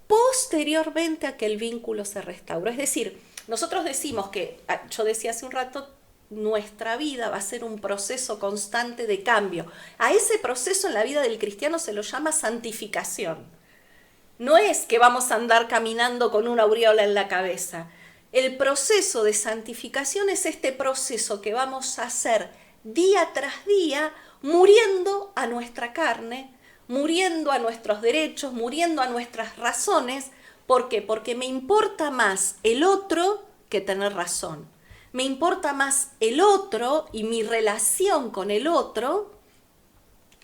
[SPEAKER 2] posteriormente a que el vínculo se restaura. Es decir, nosotros decimos que, yo decía hace un rato, nuestra vida va a ser un proceso constante de cambio. A ese proceso en la vida del cristiano se lo llama santificación. No es que vamos a andar caminando con una aureola en la cabeza. El proceso de santificación es este proceso que vamos a hacer día tras día, muriendo a nuestra carne, muriendo a nuestros derechos, muriendo a nuestras razones. ¿Por qué? Porque me importa más el otro que tener razón. Me importa más el otro y mi relación con el otro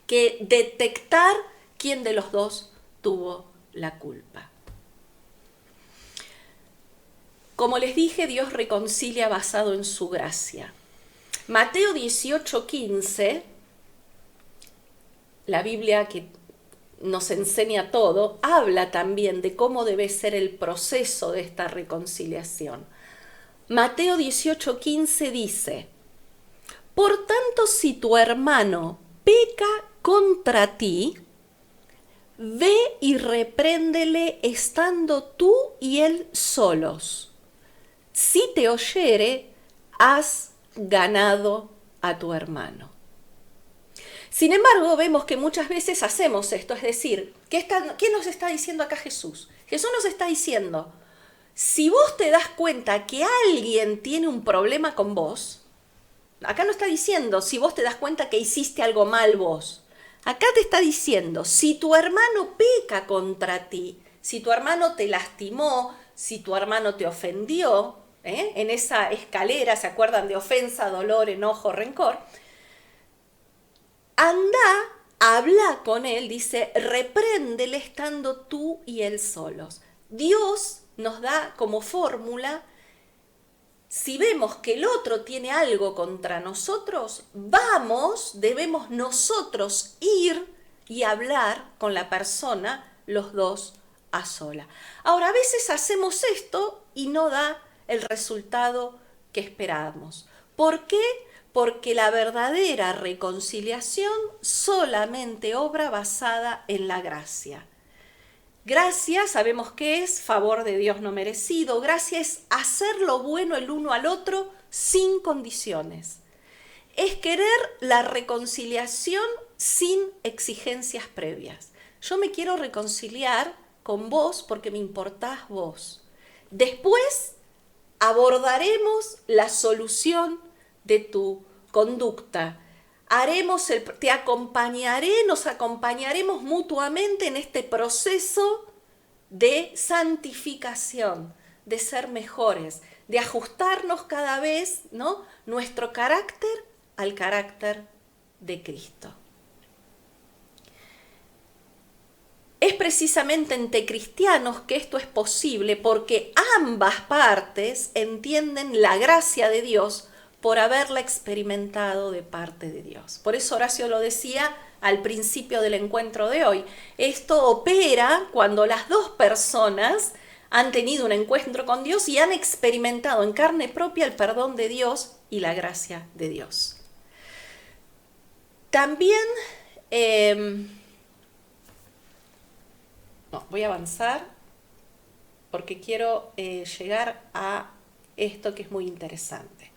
[SPEAKER 2] que detectar quién de los dos tuvo la culpa. Como les dije, Dios reconcilia basado en su gracia. Mateo 18:15, la Biblia que nos enseña todo, habla también de cómo debe ser el proceso de esta reconciliación. Mateo 18:15 dice: por tanto, si tu hermano peca contra ti, ve y repréndele estando tú y él solos. Si te oyere, has ganado a tu hermano. Sin embargo, vemos que muchas veces hacemos esto, es decir, ¿qué nos está diciendo acá Jesús? Jesús nos está diciendo, si vos te das cuenta que alguien tiene un problema con vos, acá no está diciendo si vos te das cuenta que hiciste algo mal vos, acá te está diciendo, si tu hermano peca contra ti, si tu hermano te lastimó, si tu hermano te ofendió, en esa escalera, ¿se acuerdan de ofensa, dolor, enojo, rencor? Anda, habla con él, dice, repréndele estando tú y él solos. Dios nos da como fórmula, si vemos que el otro tiene algo contra nosotros, debemos nosotros ir y hablar con la persona, los dos a sola. Ahora, a veces hacemos esto y no da el resultado que esperábamos. ¿Por qué? Porque la verdadera reconciliación solamente obra basada en la gracia. Gracia, sabemos que es favor de Dios no merecido. Gracia es hacer lo bueno el uno al otro sin condiciones. Es querer la reconciliación sin exigencias previas. Yo me quiero reconciliar con vos porque me importás vos. Después abordaremos la solución de tu conducta. Te acompañaré, nos acompañaremos mutuamente en este proceso de santificación, de ser mejores, de ajustarnos cada vez, ¿no?, nuestro carácter al carácter de Cristo. Es precisamente entre cristianos que esto es posible porque ambas partes entienden la gracia de Dios por haberla experimentado de parte de Dios. Por eso Horacio lo decía al principio del encuentro de hoy. Esto opera cuando las dos personas han tenido un encuentro con Dios y han experimentado en carne propia el perdón de Dios y la gracia de Dios. También voy a avanzar porque quiero llegar a esto que es muy interesante.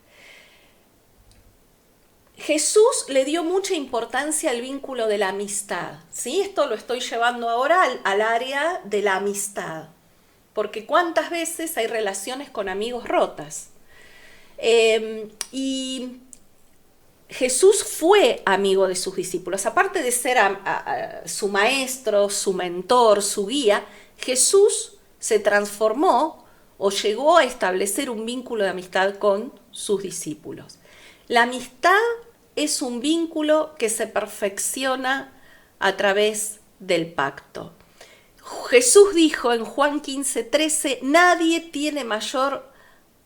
[SPEAKER 2] Jesús le dio mucha importancia al vínculo de la amistad, ¿sí? Esto lo estoy llevando ahora al área de la amistad, porque cuántas veces hay relaciones con amigos rotas. Y Jesús fue amigo de sus discípulos, aparte de ser su maestro, su mentor, su guía, Jesús se transformó o llegó a establecer un vínculo de amistad con sus discípulos. La amistad es un vínculo que se perfecciona a través del pacto. Jesús dijo en Juan 15:13, nadie tiene mayor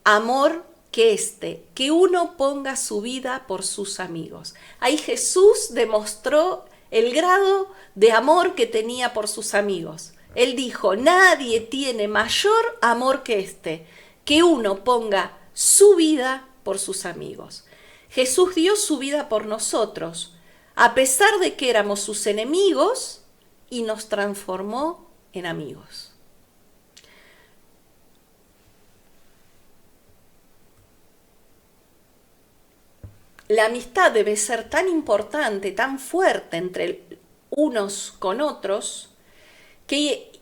[SPEAKER 2] amor que este, que uno ponga su vida por sus amigos. Ahí Jesús demostró el grado de amor que tenía por sus amigos. Él dijo, nadie tiene mayor amor que este, que uno ponga su vida por sus amigos. Jesús dio su vida por nosotros, a pesar de que éramos sus enemigos, y nos transformó en amigos. La amistad debe ser tan importante, tan fuerte entre unos con otros, que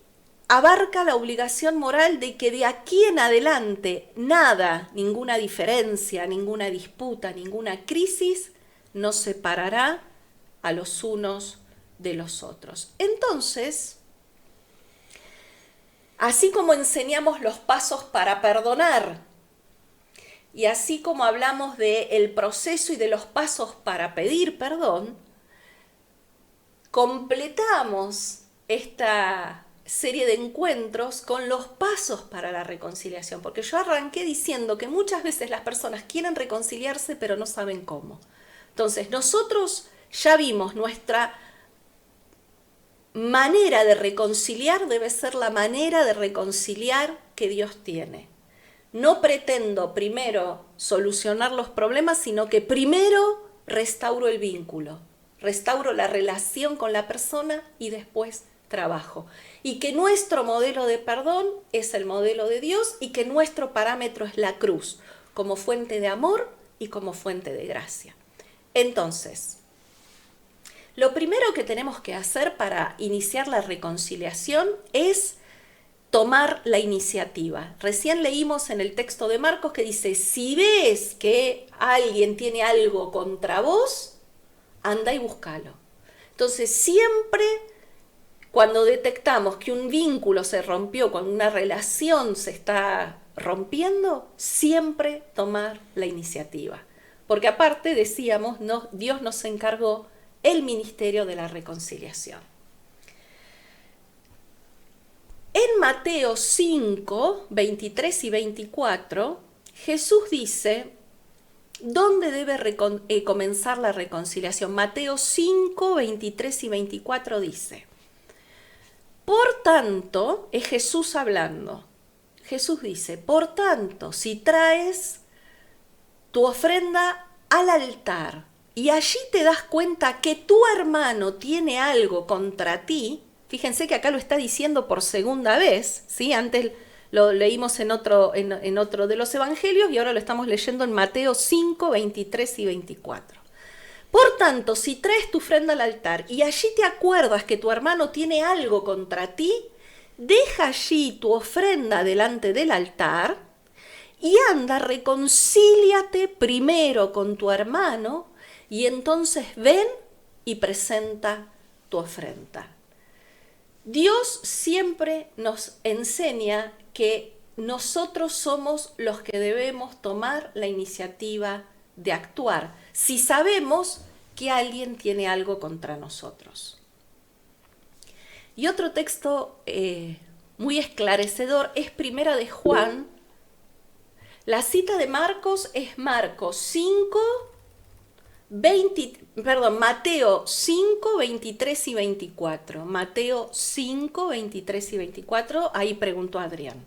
[SPEAKER 2] abarca la obligación moral de que de aquí en adelante nada, ninguna diferencia, ninguna disputa, ninguna crisis nos separará a los unos de los otros. Entonces, así como enseñamos los pasos para perdonar, y así como hablamos del proceso y de los pasos para pedir perdón, completamos esta serie de encuentros con los pasos para la reconciliación, porque yo arranqué diciendo que muchas veces las personas quieren reconciliarse pero no saben cómo. Entonces nosotros ya vimos nuestra manera de reconciliar debe ser la manera de reconciliar que Dios tiene. No pretendo primero solucionar los problemas, sino que primero restauro el vínculo, restauro la relación con la persona y después trabajo. Y que nuestro modelo de perdón es el modelo de Dios y que nuestro parámetro es la cruz, como fuente de amor y como fuente de gracia. Entonces, lo primero que tenemos que hacer para iniciar la reconciliación es tomar la iniciativa. Recién leímos en el texto de Marcos que dice, si ves que alguien tiene algo contra vos, anda y búscalo. Entonces siempre cuando detectamos que un vínculo se rompió, cuando una relación se está rompiendo, siempre tomar la iniciativa. Porque aparte decíamos, Dios nos encargó el ministerio de la reconciliación. En Mateo 5, 23 y 24, Jesús dice, ¿dónde debe comenzar la reconciliación? Mateo 5, 23 y 24 dice, por tanto, es Jesús hablando, Jesús dice, por tanto, si traes tu ofrenda al altar y allí te das cuenta que tu hermano tiene algo contra ti, fíjense que acá lo está diciendo por segunda vez, ¿sí? Antes lo leímos en otro de los evangelios y ahora lo estamos leyendo en Mateo 5, 23 y 24. Por tanto, si traes tu ofrenda al altar y allí te acuerdas que tu hermano tiene algo contra ti, deja allí tu ofrenda delante del altar y anda, reconcíliate primero con tu hermano y entonces ven y presenta tu ofrenda. Dios siempre nos enseña que nosotros somos los que debemos tomar la iniciativa de actuar, si sabemos que alguien tiene algo contra nosotros. Y otro texto muy esclarecedor es Primera de Juan. La cita de Marcos es Marcos 5, Mateo 5, 23 y 24. Mateo 5, 23 y 24, ahí preguntó Adrián.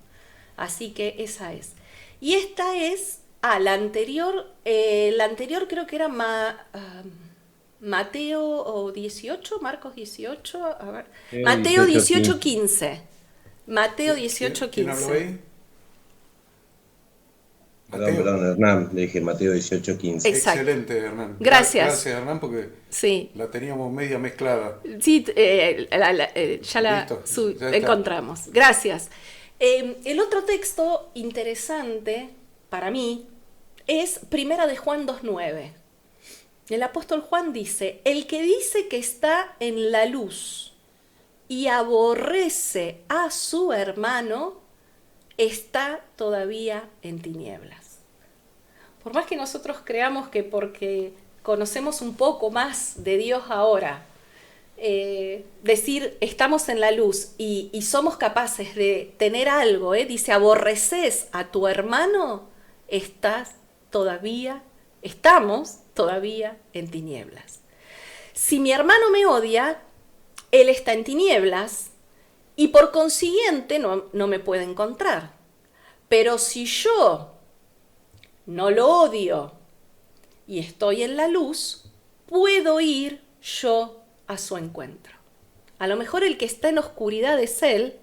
[SPEAKER 2] Así que esa es. Y esta es, la anterior creo que era Mateo 18, Marcos 18, a ver. Mateo 18, 15. Mateo 18, 15.
[SPEAKER 1] ¿Quién habló ahí?
[SPEAKER 4] Perdón, Hernán, le dije Mateo 18, 15.
[SPEAKER 2] Exacto.
[SPEAKER 1] Excelente, Hernán.
[SPEAKER 2] Gracias.
[SPEAKER 1] Gracias, Hernán, porque
[SPEAKER 2] sí.
[SPEAKER 1] La teníamos media mezclada.
[SPEAKER 2] Sí, ya la encontramos. Gracias. El otro texto interesante para mí es Primera de Juan 2:9. El apóstol Juan dice, el que dice que está en la luz y aborrece a su hermano, está todavía en tinieblas. Por más que nosotros creamos que porque conocemos un poco más de Dios ahora, decir estamos en la luz y somos capaces de tener algo, dice aborreces a tu hermano, estamos todavía en tinieblas. Si mi hermano me odia, él está en tinieblas y por consiguiente no me puede encontrar. Pero si yo no lo odio y estoy en la luz, puedo ir yo a su encuentro. A lo mejor el que está en oscuridad es él,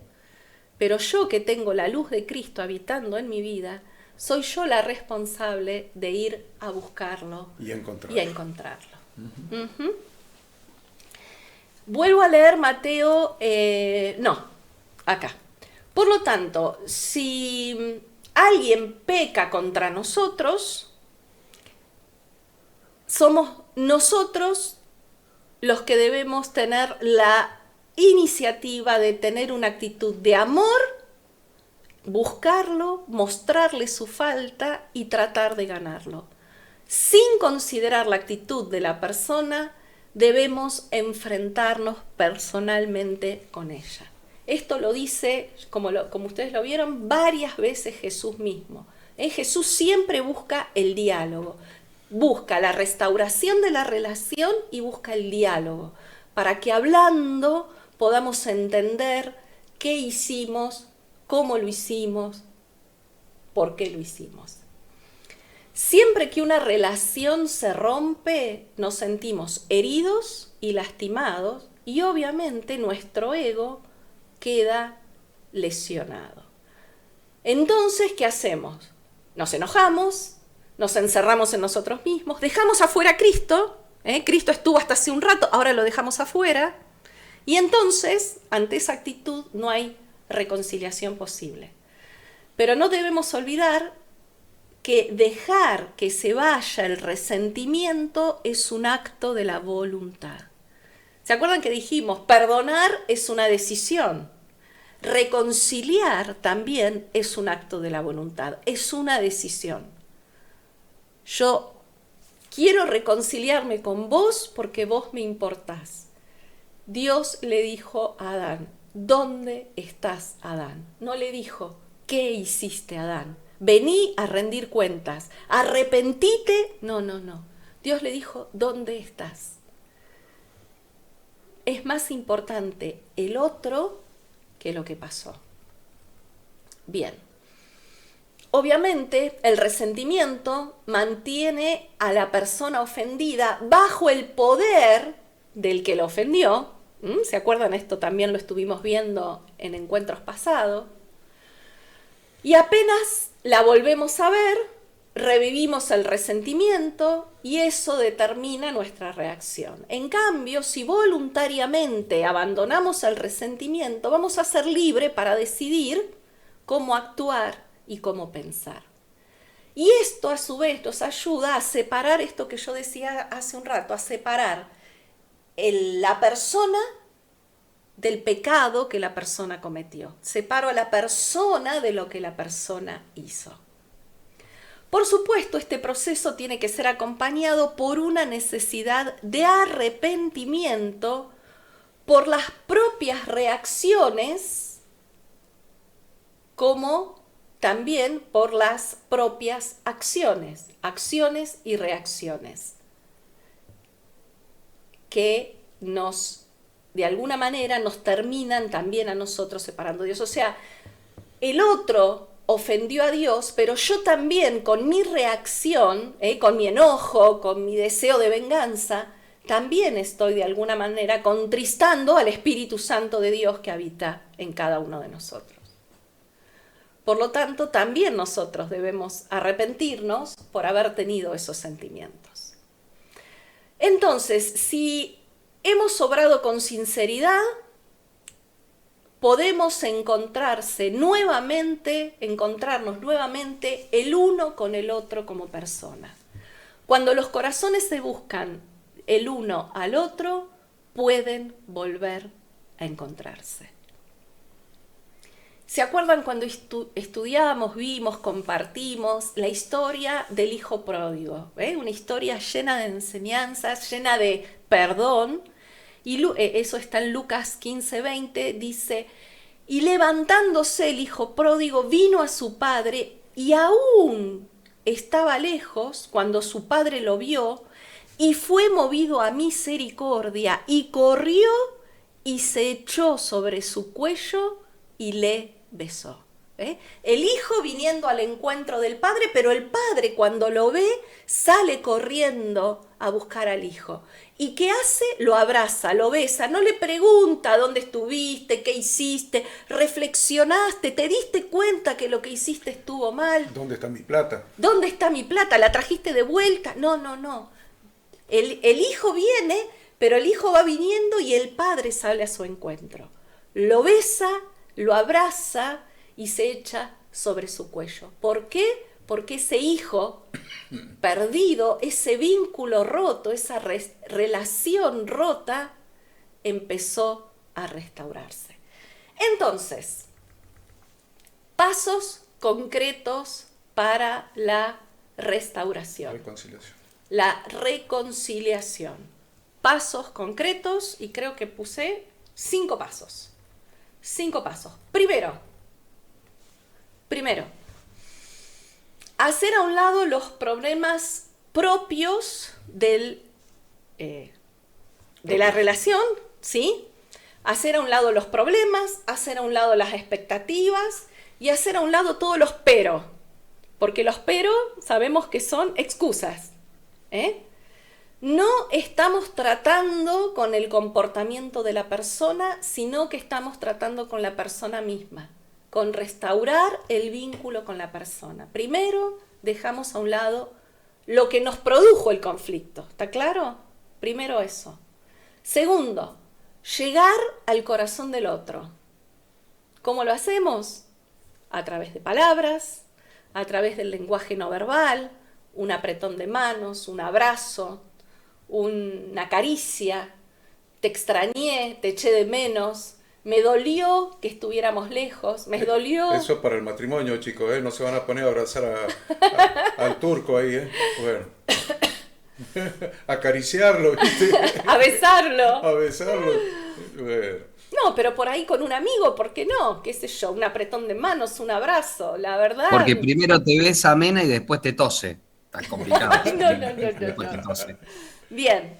[SPEAKER 2] pero yo que tengo la luz de Cristo habitando en mi vida, soy yo la responsable de ir a buscarlo y a encontrarlo. Uh-huh. Vuelvo a leer Mateo, acá. Por lo tanto, si alguien peca contra nosotros, somos nosotros los que debemos tener la iniciativa de tener una actitud de amor, buscarlo, mostrarle su falta y tratar de ganarlo. Sin considerar la actitud de la persona, debemos enfrentarnos personalmente con ella. Esto lo dice, como ustedes lo vieron, varias veces Jesús mismo. Jesús siempre busca el diálogo, busca la restauración de la relación y busca el diálogo, para que hablando podamos entender qué hicimos, cómo lo hicimos, por qué lo hicimos. Siempre que una relación se rompe, nos sentimos heridos y lastimados y obviamente nuestro ego queda lesionado. Entonces, ¿qué hacemos? Nos enojamos, nos encerramos en nosotros mismos, dejamos afuera a Cristo, Cristo estuvo hasta hace un rato, ahora lo dejamos afuera, y entonces, ante esa actitud, no hay reconciliación posible. Pero no debemos olvidar que dejar que se vaya el resentimiento es un acto de la voluntad. ¿Se acuerdan que dijimos, perdonar es una decisión? Reconciliar también es un acto de la voluntad, es una decisión. Yo quiero reconciliarme con vos porque vos me importás. Dios le dijo a Adán, ¿dónde estás, Adán? No le dijo, ¿qué hiciste, Adán? Vení a rendir cuentas, arrepentite. No. Dios le dijo, ¿dónde estás? Es más importante el otro que lo que pasó. Bien. Obviamente, el resentimiento mantiene a la persona ofendida bajo el poder del que la ofendió. ¿Se acuerdan? Esto también lo estuvimos viendo en encuentros pasados. Y apenas la volvemos a ver, revivimos el resentimiento y eso determina nuestra reacción. En cambio, si voluntariamente abandonamos el resentimiento, vamos a ser libres para decidir cómo actuar y cómo pensar. Y esto a su vez nos ayuda a separar esto que yo decía hace un rato, a separar la persona del pecado que la persona cometió. Separo a la persona de lo que la persona hizo. Por supuesto, este proceso tiene que ser acompañado por una necesidad de arrepentimiento por las propias reacciones, como también por las propias acciones y reacciones, que de alguna manera nos terminan también a nosotros separando de Dios. O sea, el otro ofendió a Dios, pero yo también con mi reacción, con mi enojo, con mi deseo de venganza, también estoy de alguna manera contristando al Espíritu Santo de Dios que habita en cada uno de nosotros. Por lo tanto, también nosotros debemos arrepentirnos por haber tenido esos sentimientos. Entonces, si hemos obrado con sinceridad, podemos encontrarnos nuevamente el uno con el otro como personas. Cuando los corazones se buscan el uno al otro, pueden volver a encontrarse. ¿Se acuerdan cuando estudiábamos, vimos, compartimos la historia del hijo pródigo? Una historia llena de enseñanzas, llena de perdón. Y eso está en Lucas 15:20, dice, y levantándose el hijo pródigo vino a su padre y aún estaba lejos cuando su padre lo vio y fue movido a misericordia y corrió y se echó sobre su cuello y le besó. El hijo viniendo al encuentro del padre, pero el padre cuando lo ve sale corriendo a buscar al hijo. ¿Y qué hace? Lo abraza, lo besa, no le pregunta dónde estuviste, qué hiciste, reflexionaste, te diste cuenta que lo que hiciste estuvo mal.
[SPEAKER 1] ¿Dónde está mi plata?
[SPEAKER 2] ¿Dónde está mi plata? ¿La trajiste de vuelta? No. El hijo viene, pero el hijo va viniendo y el padre sale a su encuentro. Lo besa, lo abraza y se echa sobre su cuello. ¿Por qué? Porque ese hijo perdido, ese vínculo roto, esa relación rota, empezó a restaurarse. Entonces, pasos concretos para la restauración.
[SPEAKER 1] Reconciliación.
[SPEAKER 2] La reconciliación. Pasos concretos, y creo que puse 5 pasos. 5 pasos. Primero, hacer a un lado los problemas propios de la relación, ¿sí? Hacer a un lado los problemas, hacer a un lado las expectativas y hacer a un lado todos los pero. Porque los pero sabemos que son excusas. No estamos tratando con el comportamiento de la persona, sino que estamos tratando con la persona misma, con restaurar el vínculo con la persona. Primero, dejamos a un lado lo que nos produjo el conflicto. ¿Está claro? Primero eso. Segundo, llegar al corazón del otro. ¿Cómo lo hacemos? A través de palabras, a través del lenguaje no verbal, un apretón de manos, un abrazo, una caricia, te extrañé, te eché de menos, me dolió que estuviéramos lejos, me dolió...
[SPEAKER 1] Eso para el matrimonio, chicos, no se van a poner a abrazar al turco ahí, Bueno. Acariciarlo, ¿viste?
[SPEAKER 2] A besarlo.
[SPEAKER 1] A besarlo. Bueno.
[SPEAKER 2] No, pero por ahí con un amigo, ¿por qué no? ¿Qué sé yo? Un apretón de manos, un abrazo, la verdad.
[SPEAKER 5] Porque primero te besa amena y después te tose. Está complicado.
[SPEAKER 2] No. Bien.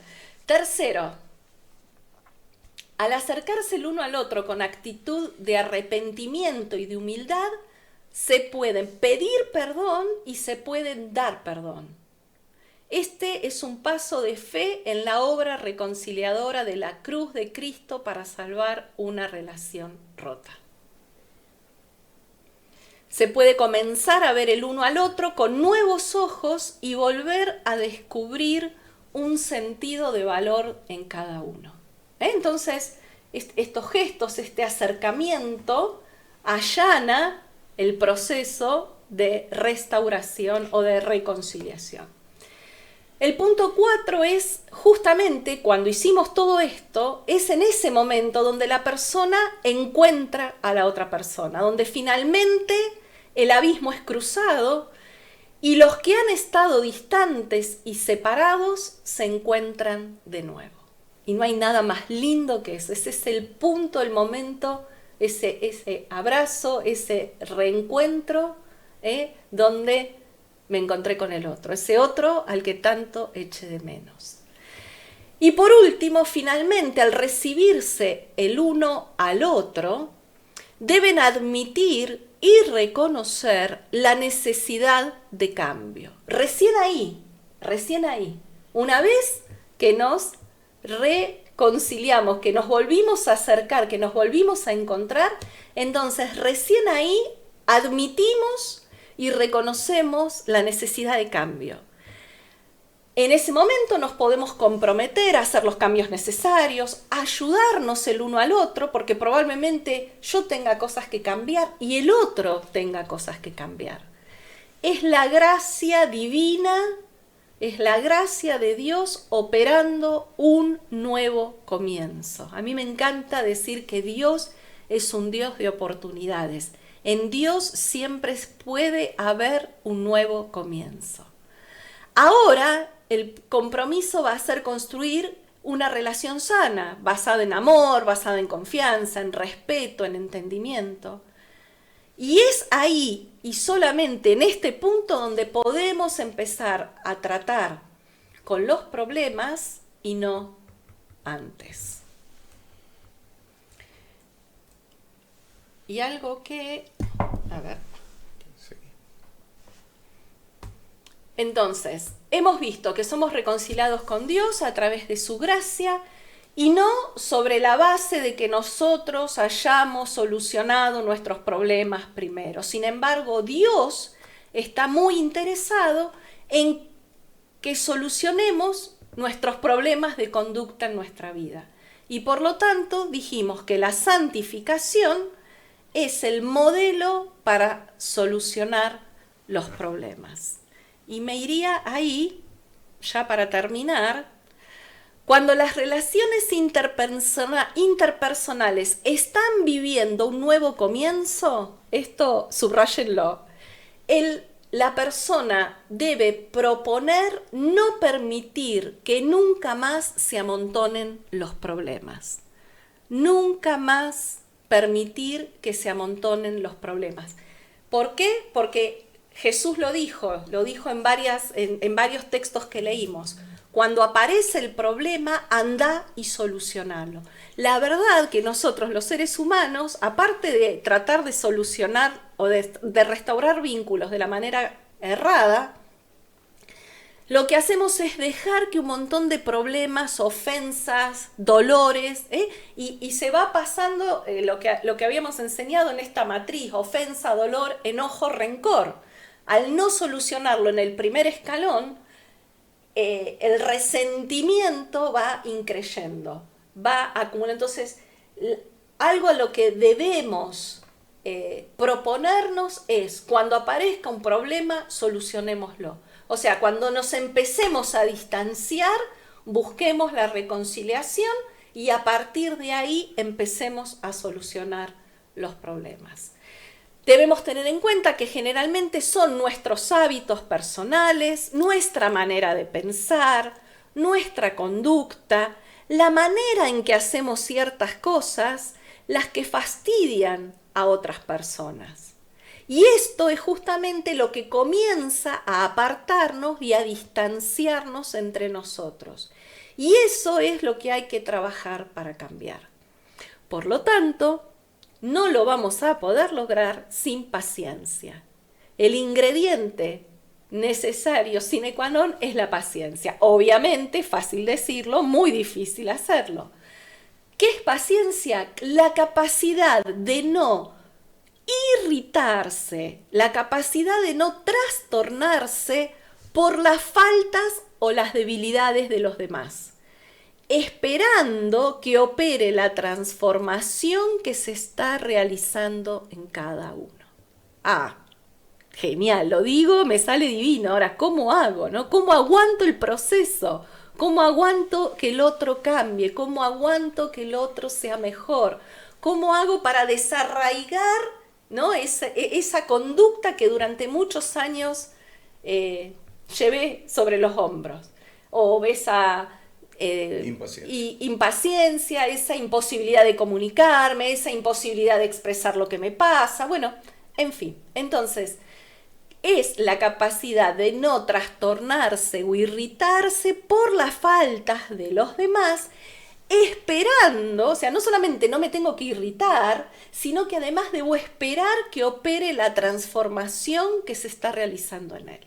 [SPEAKER 2] Tercero, al acercarse el uno al otro con actitud de arrepentimiento y de humildad, se pueden pedir perdón y se pueden dar perdón. Este es un paso de fe en la obra reconciliadora de la cruz de Cristo para salvar una relación rota. Se puede comenzar a ver el uno al otro con nuevos ojos y volver a descubrir un sentido de valor en cada uno. Entonces, estos gestos, este acercamiento, allana el proceso de restauración o de reconciliación. El punto 4 es justamente cuando hicimos todo esto, es en ese momento donde la persona encuentra a la otra persona, donde finalmente el abismo es cruzado y los que han estado distantes y separados se encuentran de nuevo. Y no hay nada más lindo que eso. Ese es el punto, el momento, ese abrazo, ese reencuentro, donde me encontré con el otro, ese otro al que tanto eché de menos. Y por último, finalmente, al recibirse el uno al otro, deben admitir y reconocer la necesidad de cambio. Recién ahí, una vez que nos reconciliamos, que nos volvimos a acercar, que nos volvimos a encontrar, entonces recién ahí admitimos y reconocemos la necesidad de cambio. En ese momento nos podemos comprometer a hacer los cambios necesarios, a ayudarnos el uno al otro, porque probablemente yo tenga cosas que cambiar y el otro tenga cosas que cambiar. Es la gracia divina, es la gracia de Dios operando un nuevo comienzo. A mí me encanta decir que Dios es un Dios de oportunidades. En Dios siempre puede haber un nuevo comienzo. Ahora el compromiso va a ser construir una relación sana, basada en amor, basada en confianza, en respeto, en entendimiento. Y es ahí y solamente en este punto donde podemos empezar a tratar con los problemas y no antes. Y algo que... A ver.
[SPEAKER 1] Sí.
[SPEAKER 2] Entonces, hemos visto que somos reconciliados con Dios a través de su gracia y no sobre la base de que nosotros hayamos solucionado nuestros problemas primero. Sin embargo, Dios está muy interesado en que solucionemos nuestros problemas de conducta en nuestra vida. Y por lo tanto, dijimos que la santificación es el modelo para solucionar los problemas. Y me iría ahí, ya para terminar, cuando las relaciones interpersonales están viviendo un nuevo comienzo, esto subráyenlo, la persona debe proponer no permitir que nunca más se amontonen los problemas. Nunca más permitir que se amontonen los problemas. ¿Por qué? Porque Jesús lo dijo en varios textos que leímos. Cuando aparece el problema, anda y solucionalo. La verdad que nosotros, los seres humanos, aparte de tratar de solucionar o de restaurar vínculos de la manera errada, lo que hacemos es dejar que un montón de problemas, ofensas, dolores, y se va pasando lo que habíamos enseñado en esta matriz: ofensa, dolor, enojo, rencor. Al no solucionarlo en el primer escalón, el resentimiento va increyendo, va acumulando. Entonces, algo a lo que debemos proponernos es, cuando aparezca un problema, solucionémoslo. O sea, cuando nos empecemos a distanciar, busquemos la reconciliación y a partir de ahí empecemos a solucionar los problemas. Debemos tener en cuenta que generalmente son nuestros hábitos personales, nuestra manera de pensar, nuestra conducta, la manera en que hacemos ciertas cosas, las que fastidian a otras personas. Y esto es justamente lo que comienza a apartarnos y a distanciarnos entre nosotros. Y eso es lo que hay que trabajar para cambiar. Por lo tanto, no lo vamos a poder lograr sin paciencia. El ingrediente necesario sine qua non es la paciencia. Obviamente, fácil decirlo, muy difícil hacerlo. ¿Qué es paciencia? La capacidad de no irritarse, la capacidad de no trastornarse por las faltas o las debilidades de los demás, esperando que opere la transformación que se está realizando en cada uno. Ah, genial, lo digo, me sale divino. Ahora, ¿cómo hago, no? ¿Cómo aguanto el proceso? ¿Cómo aguanto que el otro cambie? ¿Cómo aguanto que el otro sea mejor? ¿Cómo hago para desarraigar, ¿no? esa conducta que durante muchos años llevé sobre los hombros? O esa impaciencia, esa imposibilidad de comunicarme, esa imposibilidad de expresar lo que me pasa. Bueno, en fin, entonces es la capacidad de no trastornarse o irritarse por las faltas de los demás, esperando, o sea, no solamente no me tengo que irritar, sino que además debo esperar que opere la transformación que se está realizando en él.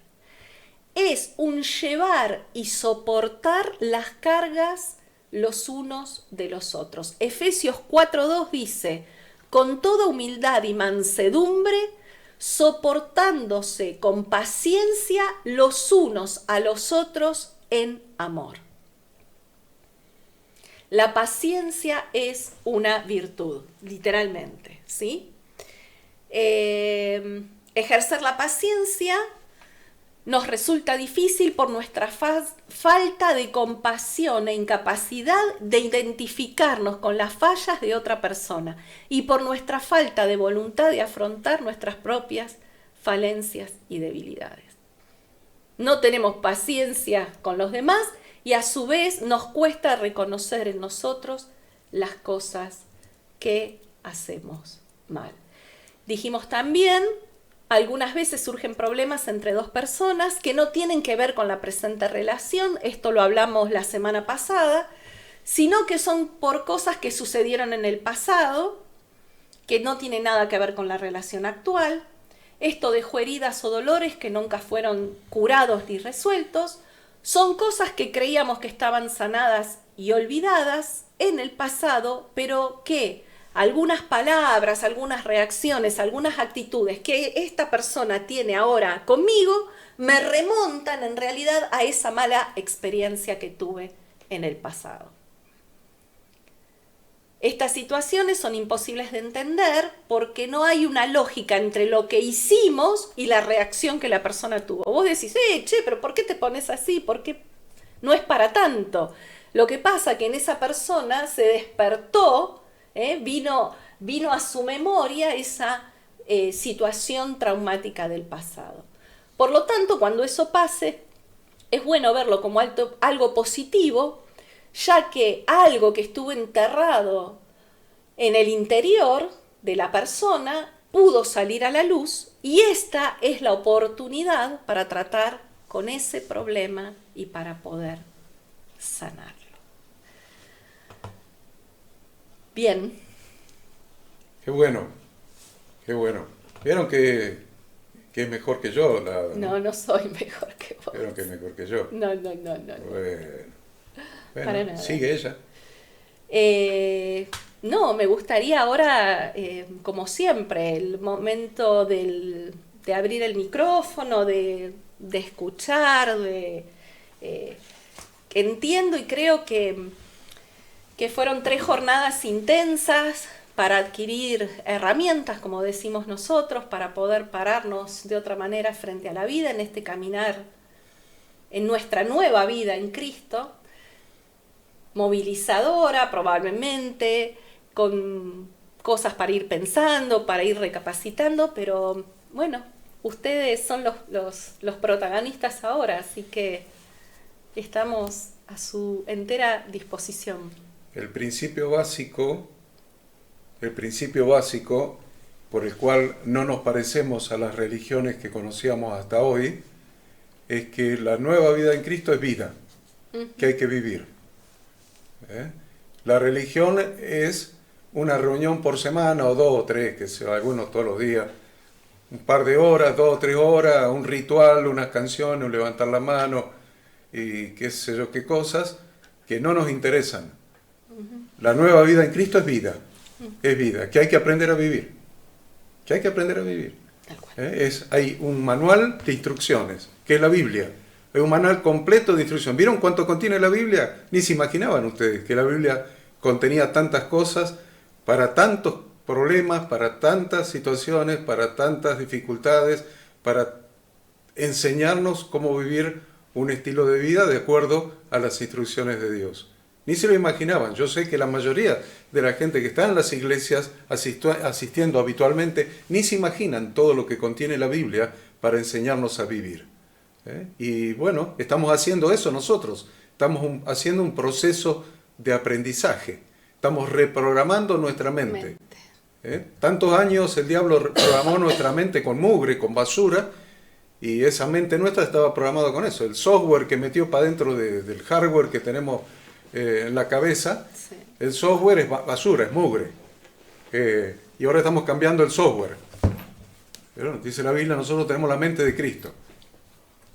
[SPEAKER 2] Es un llevar y soportar las cargas los unos de los otros. Efesios 4:2 dice: con toda humildad y mansedumbre, soportándose con paciencia los unos a los otros en amor. La paciencia es una virtud, literalmente, ¿sí? Ejercer la paciencia nos resulta difícil por nuestra falta de compasión e incapacidad de identificarnos con las fallas de otra persona y por nuestra falta de voluntad de afrontar nuestras propias falencias y debilidades. No tenemos paciencia con los demás y a su vez nos cuesta reconocer en nosotros las cosas que hacemos mal. Dijimos también, algunas veces surgen problemas entre dos personas que no tienen que ver con la presente relación, esto lo hablamos la semana pasada, sino que son por cosas que sucedieron en el pasado que no tiene nada que ver con la relación actual. Esto dejó heridas o dolores que nunca fueron curados ni resueltos. Son cosas que creíamos que estaban sanadas y olvidadas en el pasado, pero que algunas palabras, algunas reacciones, algunas actitudes que esta persona tiene ahora conmigo me remontan en realidad a esa mala experiencia que tuve en el pasado. Estas situaciones son imposibles de entender porque no hay una lógica entre lo que hicimos y la reacción que la persona tuvo. Vos decís, che, pero ¿por qué te pones así? ¿Por qué no es para tanto? Lo que pasa que en esa persona se despertó, vino a su memoria esa situación traumática del pasado. Por lo tanto, cuando eso pase, es bueno verlo como algo positivo, ya que algo que estuvo enterrado en el interior de la persona pudo salir a la luz, y esta es la oportunidad para tratar con ese problema y para poder sanarlo. Bien.
[SPEAKER 1] Qué bueno, qué bueno. ¿Vieron que es mejor que yo?
[SPEAKER 2] No soy mejor que vos.
[SPEAKER 1] ¿Vieron que es mejor que yo?
[SPEAKER 2] No.
[SPEAKER 1] Bueno,
[SPEAKER 2] Para nada.
[SPEAKER 1] sigue ella.
[SPEAKER 2] No, me gustaría ahora, como siempre, el momento de abrir el micrófono, de escuchar, entiendo y creo que fueron 3 jornadas intensas para adquirir herramientas, como decimos nosotros, para poder pararnos de otra manera frente a la vida, en este caminar, en nuestra nueva vida en Cristo, movilizadora probablemente, con cosas para ir pensando, para ir recapacitando, pero bueno, ustedes son los protagonistas ahora, así que estamos a su entera disposición.
[SPEAKER 1] El principio básico por el cual no nos parecemos a las religiones que conocíamos hasta hoy, es que la nueva vida en Cristo es vida, que hay que vivir. La religión es una reunión por semana, o 2 o 3, que sea, algunos todos los días, un par de horas, 2 o 3 horas, un ritual, unas canciones, un levantar la mano, y qué sé yo qué cosas, que no nos interesan. La nueva vida en Cristo es vida, que hay que aprender a vivir, Hay un manual de instrucciones, que es la Biblia. Es un manual completo de instrucción. ¿Vieron cuánto contiene la Biblia? Ni se imaginaban ustedes que la Biblia contenía tantas cosas para tantos problemas, para tantas situaciones, para tantas dificultades, para enseñarnos cómo vivir un estilo de vida de acuerdo a las instrucciones de Dios. Ni se lo imaginaban. Yo sé que la mayoría de la gente que está en las iglesias asistiendo habitualmente ni se imaginan todo lo que contiene la Biblia para enseñarnos a vivir. Y bueno, estamos haciendo eso nosotros, estamos haciendo un proceso de aprendizaje, estamos reprogramando nuestra mente. Tantos años el diablo reprogramó nuestra mente con mugre, con basura, y esa mente nuestra estaba programada con eso, el software que metió para dentro del hardware que tenemos en la cabeza, sí. El software es basura, es mugre, y ahora estamos cambiando el software. Pero dice la Biblia, nosotros tenemos la mente de Cristo.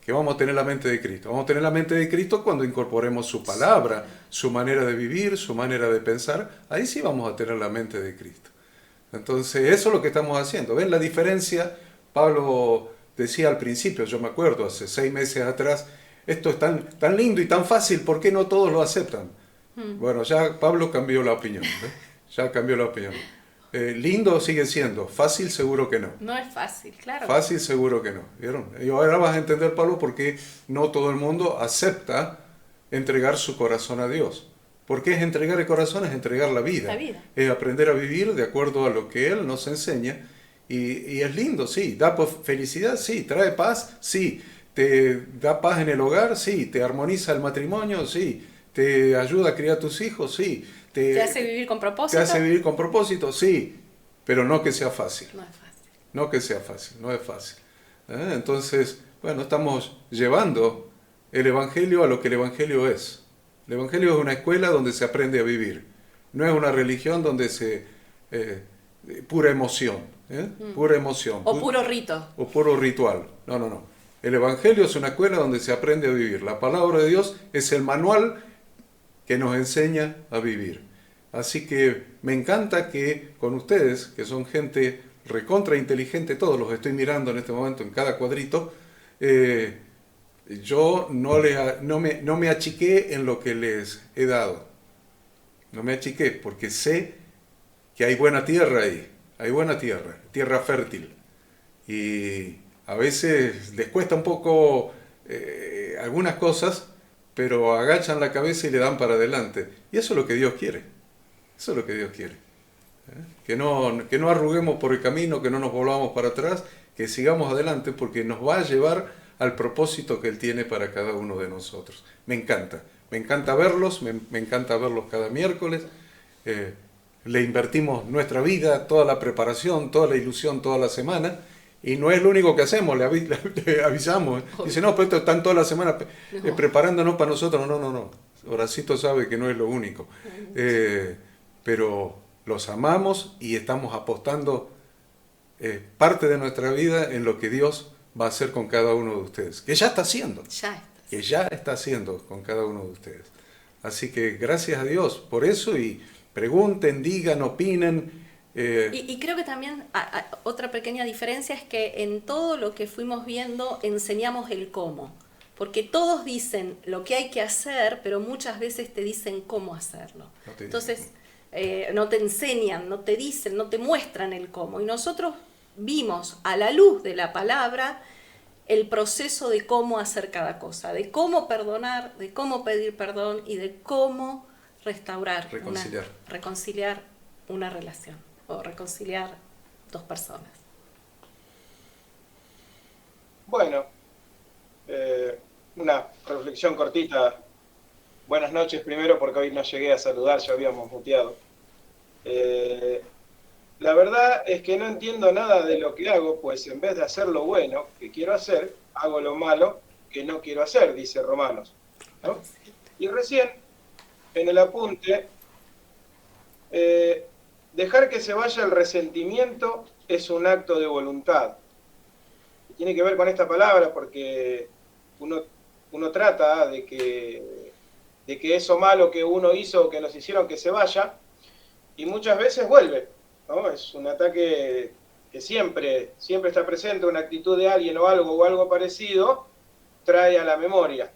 [SPEAKER 1] Que vamos a tener la mente de Cristo. Vamos a tener la mente de Cristo cuando incorporemos su palabra, su manera de vivir, su manera de pensar. Ahí sí vamos a tener la mente de Cristo. Entonces, eso es lo que estamos haciendo. ¿Ven la diferencia? Pablo decía al principio, yo me acuerdo, hace 6 meses atrás, esto es tan lindo y tan fácil, ¿por qué no todos lo aceptan? Bueno, ya Pablo cambió la opinión. Ya cambió la opinión. Lindo sigue siendo, fácil seguro que no.
[SPEAKER 2] No es fácil, claro.
[SPEAKER 1] Fácil seguro que no, ¿vieron? Y ahora vas a entender, Pablo, por qué no todo el mundo acepta entregar su corazón a Dios. ¿Por qué es entregar el corazón? Es entregar la vida. Es aprender a vivir de acuerdo a lo que Él nos enseña. Y es lindo, sí. Da felicidad, sí. Trae paz, sí. Te da paz en el hogar, sí. Te armoniza el matrimonio, sí. Te ayuda a criar a tus hijos, sí.
[SPEAKER 2] ¿Te hace vivir con propósito?
[SPEAKER 1] Te hace vivir con propósito, sí, pero no que sea fácil.
[SPEAKER 2] No es fácil.
[SPEAKER 1] No que sea fácil, no es fácil. Entonces, bueno, estamos llevando el Evangelio a lo que el Evangelio es. El Evangelio es una escuela donde se aprende a vivir. No es una religión donde se pura emoción, pura emoción.
[SPEAKER 2] O puro rito.
[SPEAKER 1] O puro ritual. No, no, no. El Evangelio es una escuela donde se aprende a vivir. La palabra de Dios es el manual que nos enseña a vivir. Así que me encanta que con ustedes, que son gente recontra inteligente, todos los estoy mirando en este momento en cada cuadrito, yo no me achiqué en lo que les he dado. No me achiqué porque sé que hay buena tierra ahí, hay buena tierra, tierra fértil. Y a veces les cuesta un poco algunas cosas, pero agachan la cabeza y le dan para adelante. Y eso es lo que Dios quiere. Eso es lo que Dios quiere. Que no arruguemos por el camino, que no nos volvamos para atrás, que sigamos adelante porque nos va a llevar al propósito que Él tiene para cada uno de nosotros. Me encanta verlos, me encanta verlos cada miércoles. Le invertimos nuestra vida, toda la preparación, toda la ilusión, toda la semana. Y no es lo único que hacemos, le avisamos. Dice, no, pero esto están toda la semana preparándonos para nosotros. No. Horacito sabe que no es lo único. Pero los amamos y estamos apostando parte de nuestra vida en lo que Dios va a hacer con cada uno de ustedes. Que ya está haciendo. Que ya está haciendo con cada uno de ustedes. Así que gracias a Dios por eso y pregunten, digan, opinen.
[SPEAKER 2] Y creo que también otra pequeña diferencia es que en todo lo que fuimos viendo enseñamos el cómo. Porque todos dicen lo que hay que hacer, pero muchas veces te dicen cómo hacerlo. Entonces, no te enseñan, no te dicen, no te muestran el cómo. Y nosotros vimos a la luz de la palabra el proceso de cómo hacer cada cosa, de cómo perdonar, de cómo pedir perdón y de cómo reconciliar una relación o reconciliar dos personas.
[SPEAKER 6] Bueno, una reflexión cortita. Buenas noches primero, porque hoy no llegué a saludar, ya habíamos muteado. La verdad es que no entiendo nada de lo que hago, pues en vez de hacer lo bueno que quiero hacer, hago lo malo que no quiero hacer, dice Romanos, ¿no? Y recién, en el apunte, dejar que se vaya el resentimiento es un acto de voluntad. Y tiene que ver con esta palabra porque uno trata de que eso malo que uno hizo o que nos hicieron que se vaya, y muchas veces vuelve, ¿no? Es un ataque que siempre está presente, una actitud de alguien o algo parecido, trae a la memoria.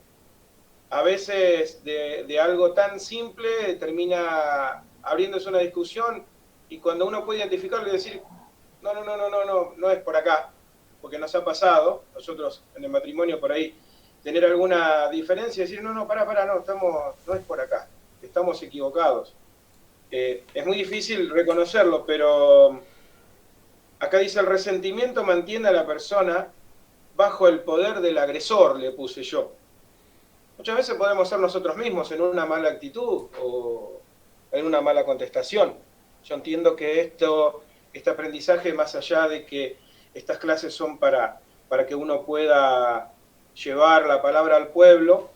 [SPEAKER 6] A veces de algo tan simple termina abriéndose una discusión, y cuando uno puede identificarlo y decir, no es por acá, porque nos ha pasado, nosotros en el matrimonio por ahí, tener alguna diferencia y decir, pará, no es por acá, estamos equivocados. Es muy difícil reconocerlo, pero acá dice, el resentimiento mantiene a la persona bajo el poder del agresor, le puse yo. Muchas veces podemos ser nosotros mismos en una mala actitud o en una mala contestación. Yo entiendo que este aprendizaje, más allá de que estas clases son para que uno pueda llevar la palabra al pueblo,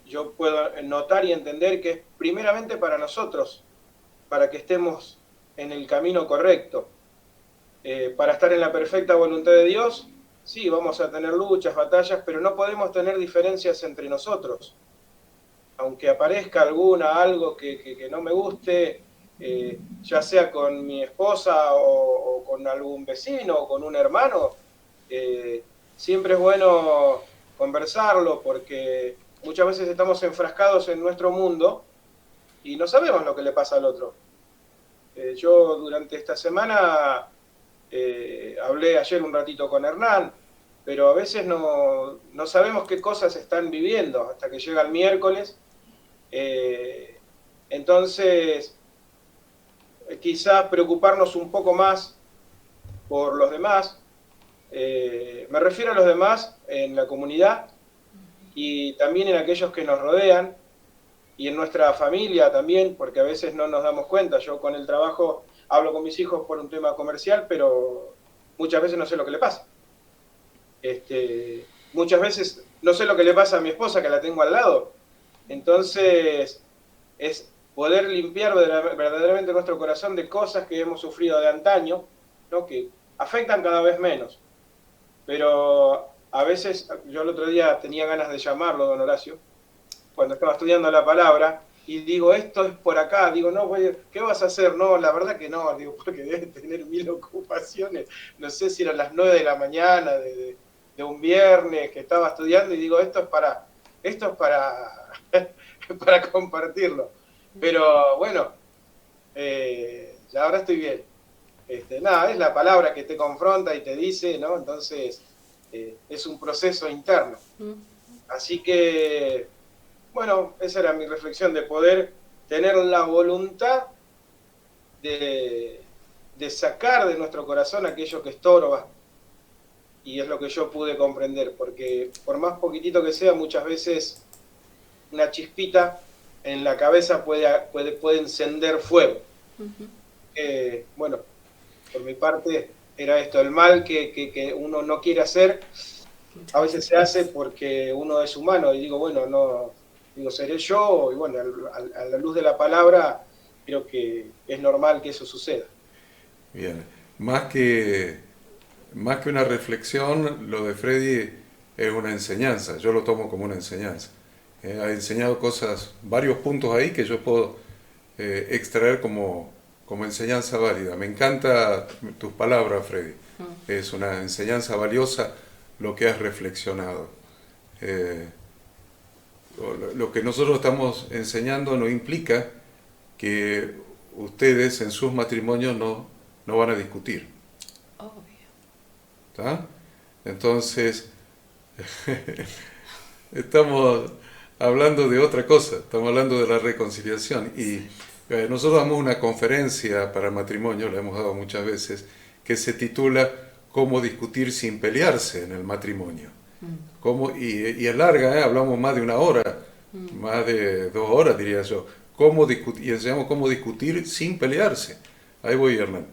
[SPEAKER 6] yo puedo notar y entender que es primeramente para nosotros, para que estemos en el camino correcto. Para estar en la perfecta voluntad de Dios, sí, vamos a tener luchas, batallas, pero no podemos tener diferencias entre nosotros. Aunque aparezca algo que no me guste, ya sea con mi esposa o con algún vecino o con un hermano, siempre es bueno conversarlo, porque muchas veces estamos enfrascados en nuestro mundo y no sabemos lo que le pasa al otro. Yo durante esta semana hablé ayer un ratito con Hernán, pero a veces no sabemos qué cosas están viviendo hasta que llega el miércoles. Entonces, quizás preocuparnos un poco más por los demás. Me refiero a los demás en la comunidad y también en aquellos que nos rodean y en nuestra familia también, porque a veces no nos damos cuenta. Yo con el trabajo hablo con mis hijos por un tema comercial, pero muchas veces no sé lo que le pasa. Muchas veces no sé lo que le pasa a mi esposa, que la tengo al lado. Entonces es poder limpiar verdaderamente nuestro corazón de cosas que hemos sufrido de antaño, ¿no? Que afectan cada vez menos. Pero a veces, yo el otro día tenía ganas de llamarlo, don Horacio, cuando estaba estudiando la palabra, y digo, esto es por acá, digo, no, ¿qué vas a hacer? No, la verdad que no, digo, porque debes tener 1000 ocupaciones, no sé si eran las 9 de la mañana de un viernes que estaba estudiando, y digo, esto es para para compartirlo. Pero bueno, ya ahora estoy bien. Nada, es la palabra que te confronta y te dice, ¿no? Entonces, es un proceso interno. Así que, bueno, esa era mi reflexión, de poder tener la voluntad de sacar de nuestro corazón aquello que estorba. Y es lo que yo pude comprender, porque por más poquitito que sea, muchas veces una chispita en la cabeza puede encender fuego. Bueno, por mi parte era esto, el mal que uno no quiere hacer, a veces se hace porque uno es humano, y digo, bueno, no, digo, seré yo, y bueno, a la luz de la palabra, creo que es normal que eso suceda.
[SPEAKER 1] Bien, más que una reflexión, lo de Freddy es una enseñanza, yo lo tomo como una enseñanza. Ha enseñado cosas, varios puntos ahí que yo puedo extraer como enseñanza válida. Me encanta tus palabras, Freddy. Es una enseñanza valiosa lo que has reflexionado. Lo que nosotros estamos enseñando no implica que ustedes en sus matrimonios no van a discutir. ¿Está? Entonces, estamos hablando de otra cosa, estamos hablando de la reconciliación. Y nosotros damos una conferencia para matrimonio, la hemos dado muchas veces, que se titula ¿Cómo discutir sin pelearse en el matrimonio? Y es larga, hablamos más de 1 hora, más de 2 horas diría yo. Y enseñamos cómo discutir sin pelearse. Ahí voy, Hernán.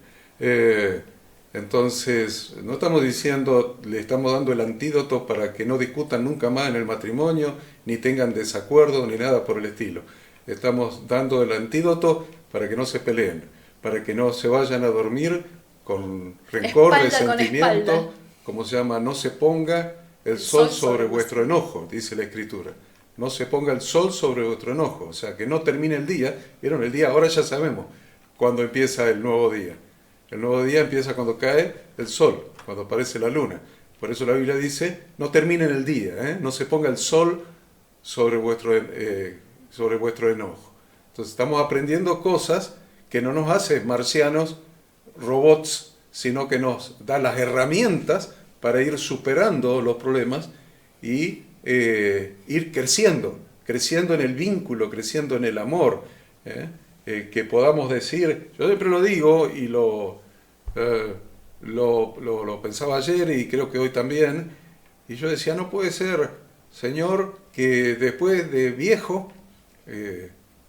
[SPEAKER 1] Entonces, no estamos diciendo, le estamos dando el antídoto para que no discutan nunca más en el matrimonio, ni tengan desacuerdos, ni nada por el estilo. Estamos dando el antídoto para que no se peleen, para que no se vayan a dormir con rencor, resentimiento, como se llama, no se ponga el sol sobre vuestro enojo, dice la Escritura. No se ponga el sol sobre vuestro enojo, o sea, que no termine el día. ¿Vieron? El día, ahora ya sabemos cuándo empieza el nuevo día. El nuevo día empieza cuando cae el sol, cuando aparece la luna. Por eso la Biblia dice, no terminen el día, no se ponga el sol sobre vuestro enojo. Entonces estamos aprendiendo cosas que no nos hacen marcianos, robots, sino que nos da las herramientas para ir superando los problemas y ir creciendo en el vínculo, creciendo en el amor. Que podamos decir, yo siempre lo digo y lo pensaba ayer y creo que hoy también, y yo decía, no puede ser, Señor, que después de viejo,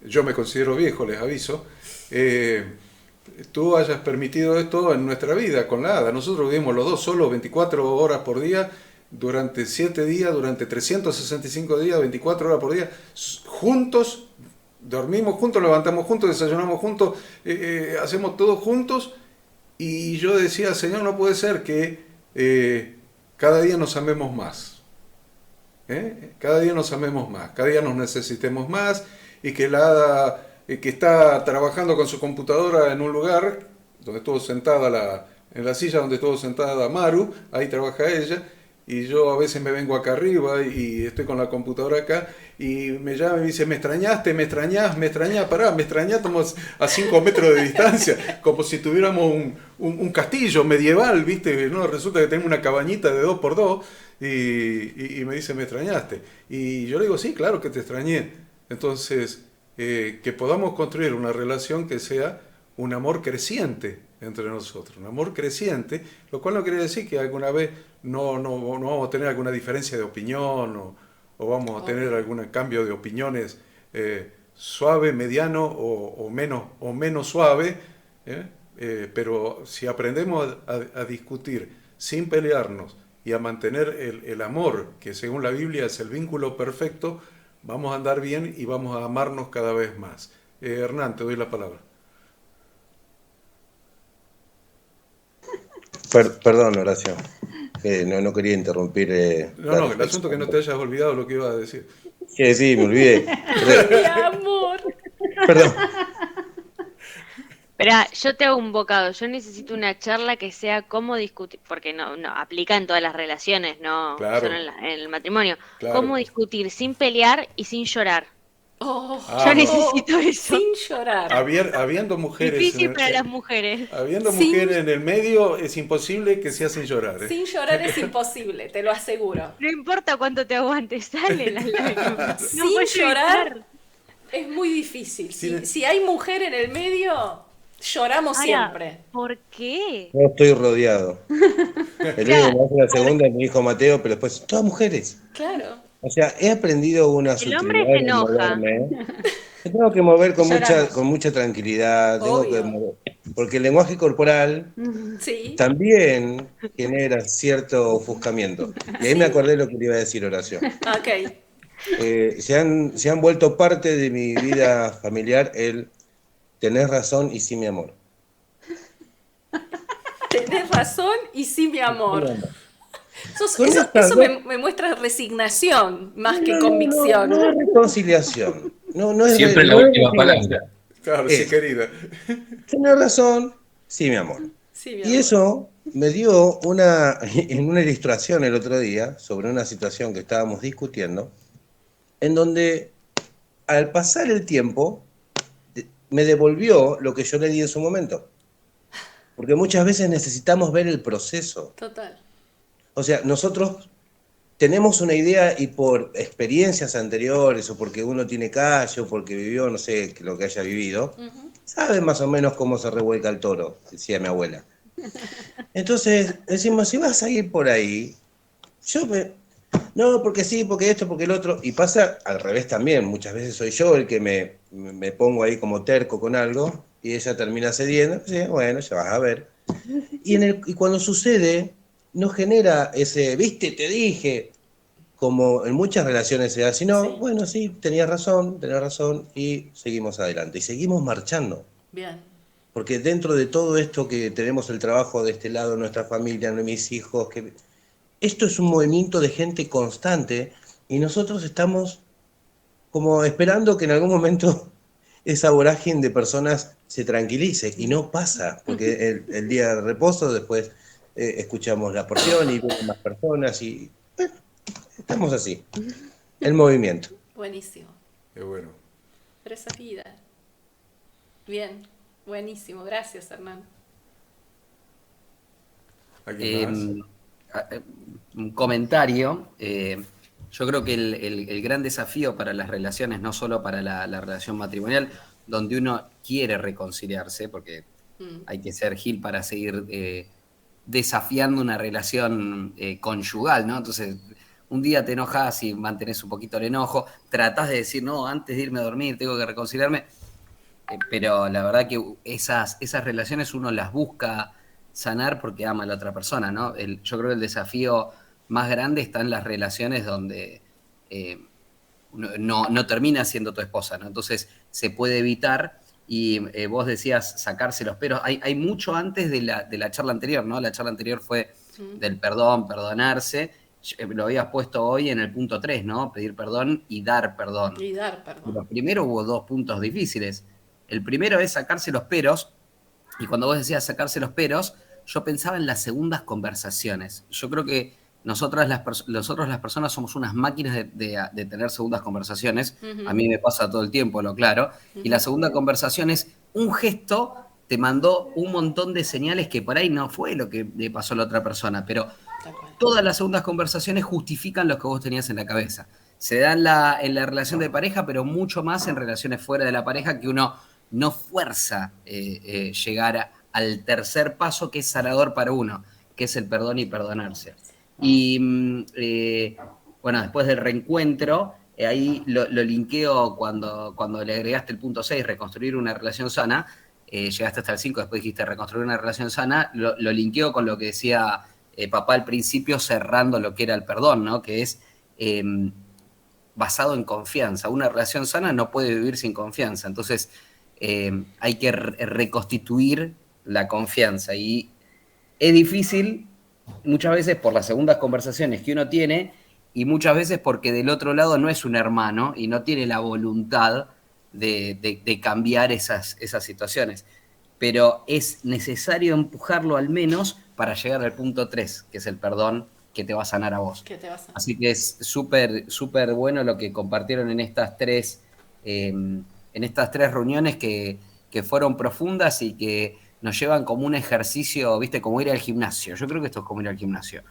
[SPEAKER 1] yo me considero viejo, les aviso, tú hayas permitido esto en nuestra vida con la hada. Nosotros vivimos los dos solos 24 horas por día, durante 7 días, durante 365 días, 24 horas por día, juntos. Dormimos juntos, levantamos juntos, desayunamos juntos, hacemos todo juntos, y yo decía, Señor, no puede ser que cada día nos amemos más, cada día nos amemos más, cada día nos necesitemos más, y que la hada que está trabajando con su computadora en un lugar donde estuvo sentada en la silla donde estuvo sentada Maru, ahí trabaja ella, y yo a veces me vengo acá arriba y estoy con la computadora acá y me llama y me dice, me extrañás, pará, me extrañás, estamos a 5 metros de distancia, como si tuviéramos un castillo medieval, ¿viste? No, resulta que tenemos una cabañita de 2x2 y me dice, me extrañaste. Y yo le digo, sí, claro que te extrañé. Entonces, que podamos construir una relación que sea un amor creciente entre nosotros, un amor creciente, lo cual no quiere decir que alguna vez no vamos a tener alguna diferencia de opinión o vamos a tener algún cambio de opiniones suave, mediano o menos suave, pero si aprendemos a discutir sin pelearnos y a mantener el amor, que según la Biblia es el vínculo perfecto, vamos a andar bien y vamos a amarnos cada vez más. Hernán, te doy la palabra.
[SPEAKER 4] Perdón, Horacio. No quería interrumpir.
[SPEAKER 1] No, el asunto es que no te hayas olvidado lo que iba a decir.
[SPEAKER 4] Sí, me olvidé.
[SPEAKER 2] Mi amor.
[SPEAKER 4] Perdón.
[SPEAKER 3] Espera, yo te hago un bocado. Yo necesito una charla que sea cómo discutir, porque no aplica en todas las relaciones, no
[SPEAKER 1] Claro.
[SPEAKER 3] solo en el matrimonio.
[SPEAKER 1] Claro.
[SPEAKER 3] Cómo discutir sin pelear y sin llorar.
[SPEAKER 2] Oh,
[SPEAKER 3] Yo necesito eso.
[SPEAKER 2] sin llorar.
[SPEAKER 1] Habiendo mujeres,
[SPEAKER 3] Difícil para las mujeres.
[SPEAKER 1] habiendo
[SPEAKER 2] Sin-
[SPEAKER 1] mujeres en el medio, es imposible que sea sin llorar.
[SPEAKER 2] Sin llorar es imposible, te lo aseguro.
[SPEAKER 3] No importa cuánto te aguantes, salen las lágrimas.
[SPEAKER 2] Sin
[SPEAKER 3] No puedes
[SPEAKER 2] llorar
[SPEAKER 3] evitar.
[SPEAKER 2] es muy difícil.
[SPEAKER 1] Sí.
[SPEAKER 2] Si hay mujer en el medio, lloramos
[SPEAKER 3] Ahora,
[SPEAKER 2] siempre.
[SPEAKER 3] ¿por qué?
[SPEAKER 4] No estoy rodeado. El único que me hace la segunda es mi hijo Mateo, pero después, todas mujeres.
[SPEAKER 2] Claro.
[SPEAKER 4] O sea, he aprendido una
[SPEAKER 3] El hombre
[SPEAKER 4] sutilidad
[SPEAKER 3] se
[SPEAKER 4] de
[SPEAKER 3] enoja.
[SPEAKER 4] moverme. Me tengo que mover con
[SPEAKER 7] Lloramos.
[SPEAKER 4] con mucha tranquilidad. Tengo que
[SPEAKER 2] Obvio.
[SPEAKER 4] porque el lenguaje corporal
[SPEAKER 2] Sí.
[SPEAKER 4] también genera cierto ofuscamiento. Y ahí me acordé lo que le iba a decir, Horacio.
[SPEAKER 2] Ok.
[SPEAKER 4] Se han vuelto parte de mi vida familiar el tenés razón y sí, mi amor.
[SPEAKER 2] Tenés razón y sí, mi amor.
[SPEAKER 4] Con
[SPEAKER 2] Eso
[SPEAKER 4] estas
[SPEAKER 2] me muestra resignación más que convicción.
[SPEAKER 4] No es reconciliación. No es
[SPEAKER 8] Siempre la
[SPEAKER 4] no es
[SPEAKER 8] última
[SPEAKER 4] resignación.
[SPEAKER 8] palabra.
[SPEAKER 1] Claro, sí,
[SPEAKER 4] Es.
[SPEAKER 1] querida.
[SPEAKER 4] Tenés razón, sí, mi amor.
[SPEAKER 2] Sí, mi
[SPEAKER 4] Y
[SPEAKER 2] amor.
[SPEAKER 4] eso me dio en una ilustración el otro día sobre una situación que estábamos discutiendo, en donde al pasar el tiempo me devolvió lo que yo le di en su momento. Porque muchas veces necesitamos ver el proceso.
[SPEAKER 2] Total.
[SPEAKER 4] O sea, nosotros tenemos una idea y por experiencias anteriores o porque uno tiene calle o porque vivió, no sé, lo que haya vivido, sabe más o menos cómo se revuelca el toro, decía mi abuela. Entonces decimos, si vas a ir por ahí, no, porque sí, porque esto, porque el otro, y pasa al revés también, muchas veces soy yo el que me pongo ahí como terco con algo y ella termina cediendo, sí, bueno, ya vas a ver. Y cuando sucede, no genera ese, viste, te dije, como en muchas relaciones se da, sino,
[SPEAKER 2] Sí.
[SPEAKER 4] bueno, sí, tenías razón, y seguimos adelante, y seguimos marchando.
[SPEAKER 2] Bien.
[SPEAKER 4] Porque dentro de todo esto que tenemos el trabajo de este lado, nuestra familia, mis hijos, esto es un movimiento de gente constante y nosotros estamos como esperando que en algún momento esa vorágine de personas se tranquilice y no pasa, porque el día de reposo después escuchamos la porción y vienen más personas y bueno, estamos así, el movimiento.
[SPEAKER 2] Buenísimo.
[SPEAKER 1] Qué bueno.
[SPEAKER 2] Pero esa es vida. Bien. Buenísimo. Gracias, Hernán.
[SPEAKER 1] ¿Alguien más?
[SPEAKER 5] Un comentario. Yo creo que el gran desafío para las relaciones, no solo para la relación matrimonial, donde uno quiere reconciliarse, porque hay que ser gil para seguir desafiando una relación conyugal, ¿no? Entonces, un día te enojas y mantenés un poquito el enojo, tratás de decir, no, antes de irme a dormir tengo que reconciliarme, pero la verdad que esas relaciones uno las busca sanar porque ama a la otra persona, ¿no? Yo creo que el desafío más grande está en las relaciones donde no termina siendo tu esposa, ¿no? Entonces se puede evitar y vos decías sacarse los peros. Hay mucho antes de la charla anterior, ¿no? La charla anterior fue del perdón, perdonarse. Lo habías puesto hoy en el punto 3, ¿no? Pedir perdón y dar perdón.
[SPEAKER 2] Y dar perdón.
[SPEAKER 5] Pero primero hubo 2 puntos difíciles. El primero es sacarse los peros, y cuando vos decías sacarse los peros, yo pensaba en las segundas conversaciones. Yo creo que nosotros las personas somos unas máquinas de tener segundas conversaciones. A mí me pasa todo el tiempo, lo claro. Y la segunda conversación es un gesto, te mandó un montón de señales que por ahí no fue lo que le pasó a la otra persona, pero todas las segundas conversaciones justifican lo que vos tenías en la cabeza. Se da en la relación de pareja, pero mucho más en relaciones fuera de la pareja, que uno no fuerza llegar al tercer paso que es sanador para uno, que es el perdón y perdonarse. Y bueno, después del reencuentro, ahí lo linkeo cuando le agregaste el punto 6, reconstruir una relación sana, llegaste hasta el 5, después dijiste reconstruir una relación sana, lo linkeo con lo que decía papá al principio, cerrando lo que era el perdón, ¿no? Que es basado en confianza. Una relación sana no puede vivir sin confianza. Entonces, hay que reconstituir la confianza. Y es difícil muchas veces por las segundas conversaciones que uno tiene y muchas veces porque del otro lado no es un hermano y no tiene la voluntad de cambiar esas situaciones. Pero es necesario empujarlo al menos para llegar al punto 3, que es el perdón que te va a sanar a vos. Así que es súper, súper bueno lo que compartieron en estas tres reuniones que fueron profundas y que nos llevan como un ejercicio, ¿viste? Como ir al gimnasio. Yo creo que esto es como ir al gimnasio.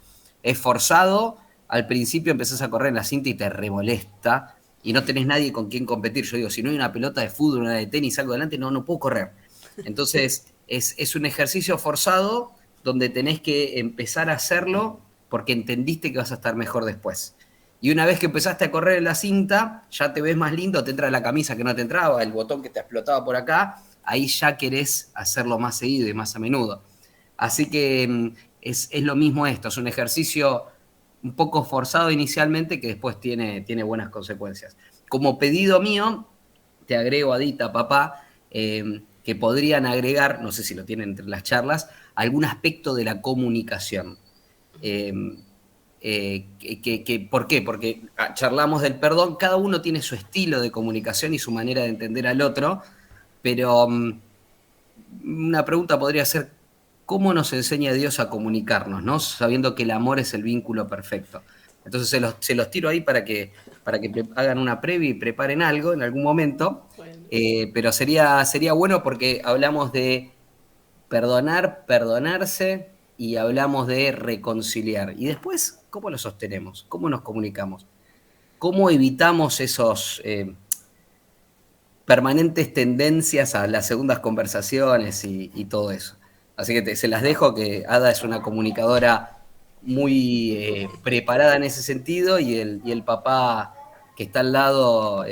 [SPEAKER 5] Es forzado, al principio empezás a correr en la cinta y te remolesta y no tenés nadie con quien competir. Yo digo, si no hay una pelota de fútbol, una de tenis, salgo adelante, no puedo correr. Entonces es un ejercicio forzado donde tenés que empezar a hacerlo porque entendiste que vas a estar mejor después. Y una vez que empezaste a correr en la cinta, ya te ves más lindo, te entra la camisa que no te entraba, el botón que te explotaba por acá, ahí ya querés hacerlo más seguido y más a menudo. Así que es lo mismo esto, es un ejercicio un poco forzado inicialmente que después tiene buenas consecuencias. Como pedido mío, te agrego, Adita, papá, que podrían agregar, no sé si lo tienen entre las charlas, algún aspecto de la comunicación. ¿Por qué? Porque charlamos del perdón, cada uno tiene su estilo de comunicación y su manera de entender al otro, pero una pregunta podría ser, ¿cómo nos enseña Dios a comunicarnos, ¿no? Sabiendo que el amor es el vínculo perfecto? Entonces se los tiro ahí para que hagan una previa y preparen algo en algún momento, pero sería bueno porque hablamos de perdonar, perdonarse, y hablamos de reconciliar. Y después, ¿cómo lo sostenemos? ¿Cómo nos comunicamos? ¿Cómo evitamos esos permanentes tendencias a las segundas conversaciones y todo eso? Así que se las dejo, que Ada es una comunicadora muy preparada en ese sentido y el papá que está al lado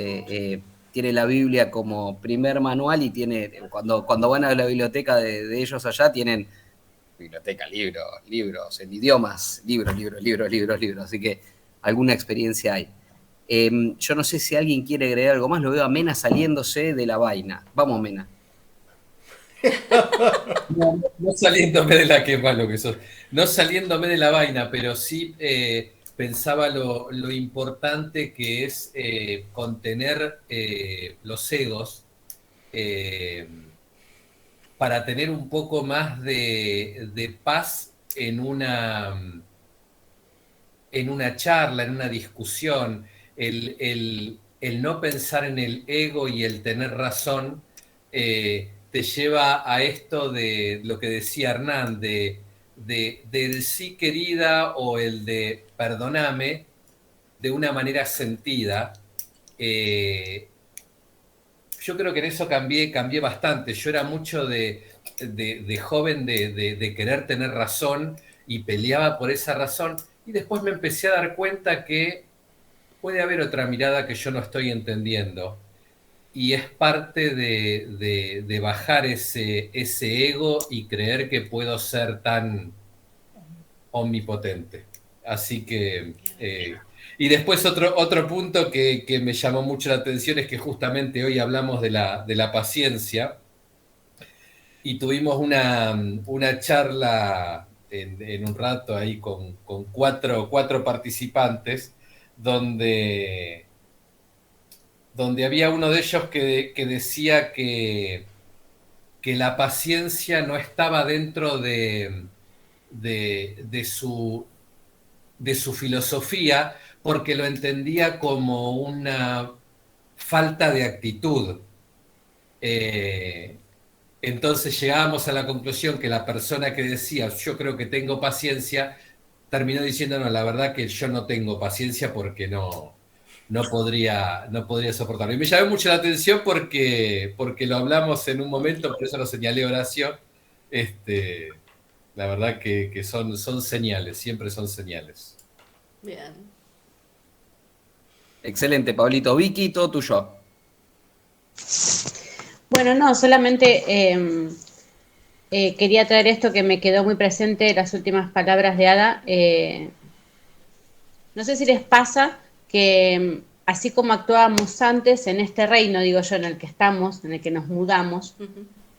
[SPEAKER 5] tiene la Biblia como primer manual y tiene, cuando van a la biblioteca de ellos allá, tienen biblioteca, libros, en idiomas, libros. Así que alguna experiencia hay. Yo no sé si alguien quiere agregar algo más. Lo veo a Mena saliéndose de la vaina. Vamos, Mena.
[SPEAKER 7] No saliéndome de la que malo que sos. No saliéndome de la vaina, pero sí pensaba lo importante que es contener los egos. Para tener un poco más de paz en una charla, en una discusión, el no pensar en el ego y el tener razón, te lleva a esto de lo que decía Hernán, del sí querida o el de perdoname, de una manera sentida. Yo creo que en eso cambié bastante. Yo era mucho de joven de querer tener razón y peleaba por esa razón. Y después me empecé a dar cuenta que puede haber otra mirada que yo no estoy entendiendo. Y es parte de bajar ese ego y creer que puedo ser tan omnipotente. Así que... y después otro punto que me llamó mucho la atención es que justamente hoy hablamos de la paciencia y tuvimos una charla en un rato ahí con cuatro participantes donde había uno de ellos que decía que la paciencia no estaba dentro de su filosofía, porque lo entendía como una falta de actitud. Entonces llegábamos a la conclusión que la persona que decía yo creo que tengo paciencia, terminó diciéndonos la verdad que yo no tengo paciencia porque no podría soportarlo. Y me llamó mucho la atención porque lo hablamos en un momento, por eso lo señalé, Horacio. La verdad que son señales, siempre son señales.
[SPEAKER 2] Bien.
[SPEAKER 5] Excelente, Pablito. Vicky, todo tuyo.
[SPEAKER 8] Bueno, no, solamente quería traer esto que me quedó muy presente, las últimas palabras de Ada. No sé si les pasa que así como actuábamos antes en este reino, digo yo, en el que estamos, en el que nos mudamos,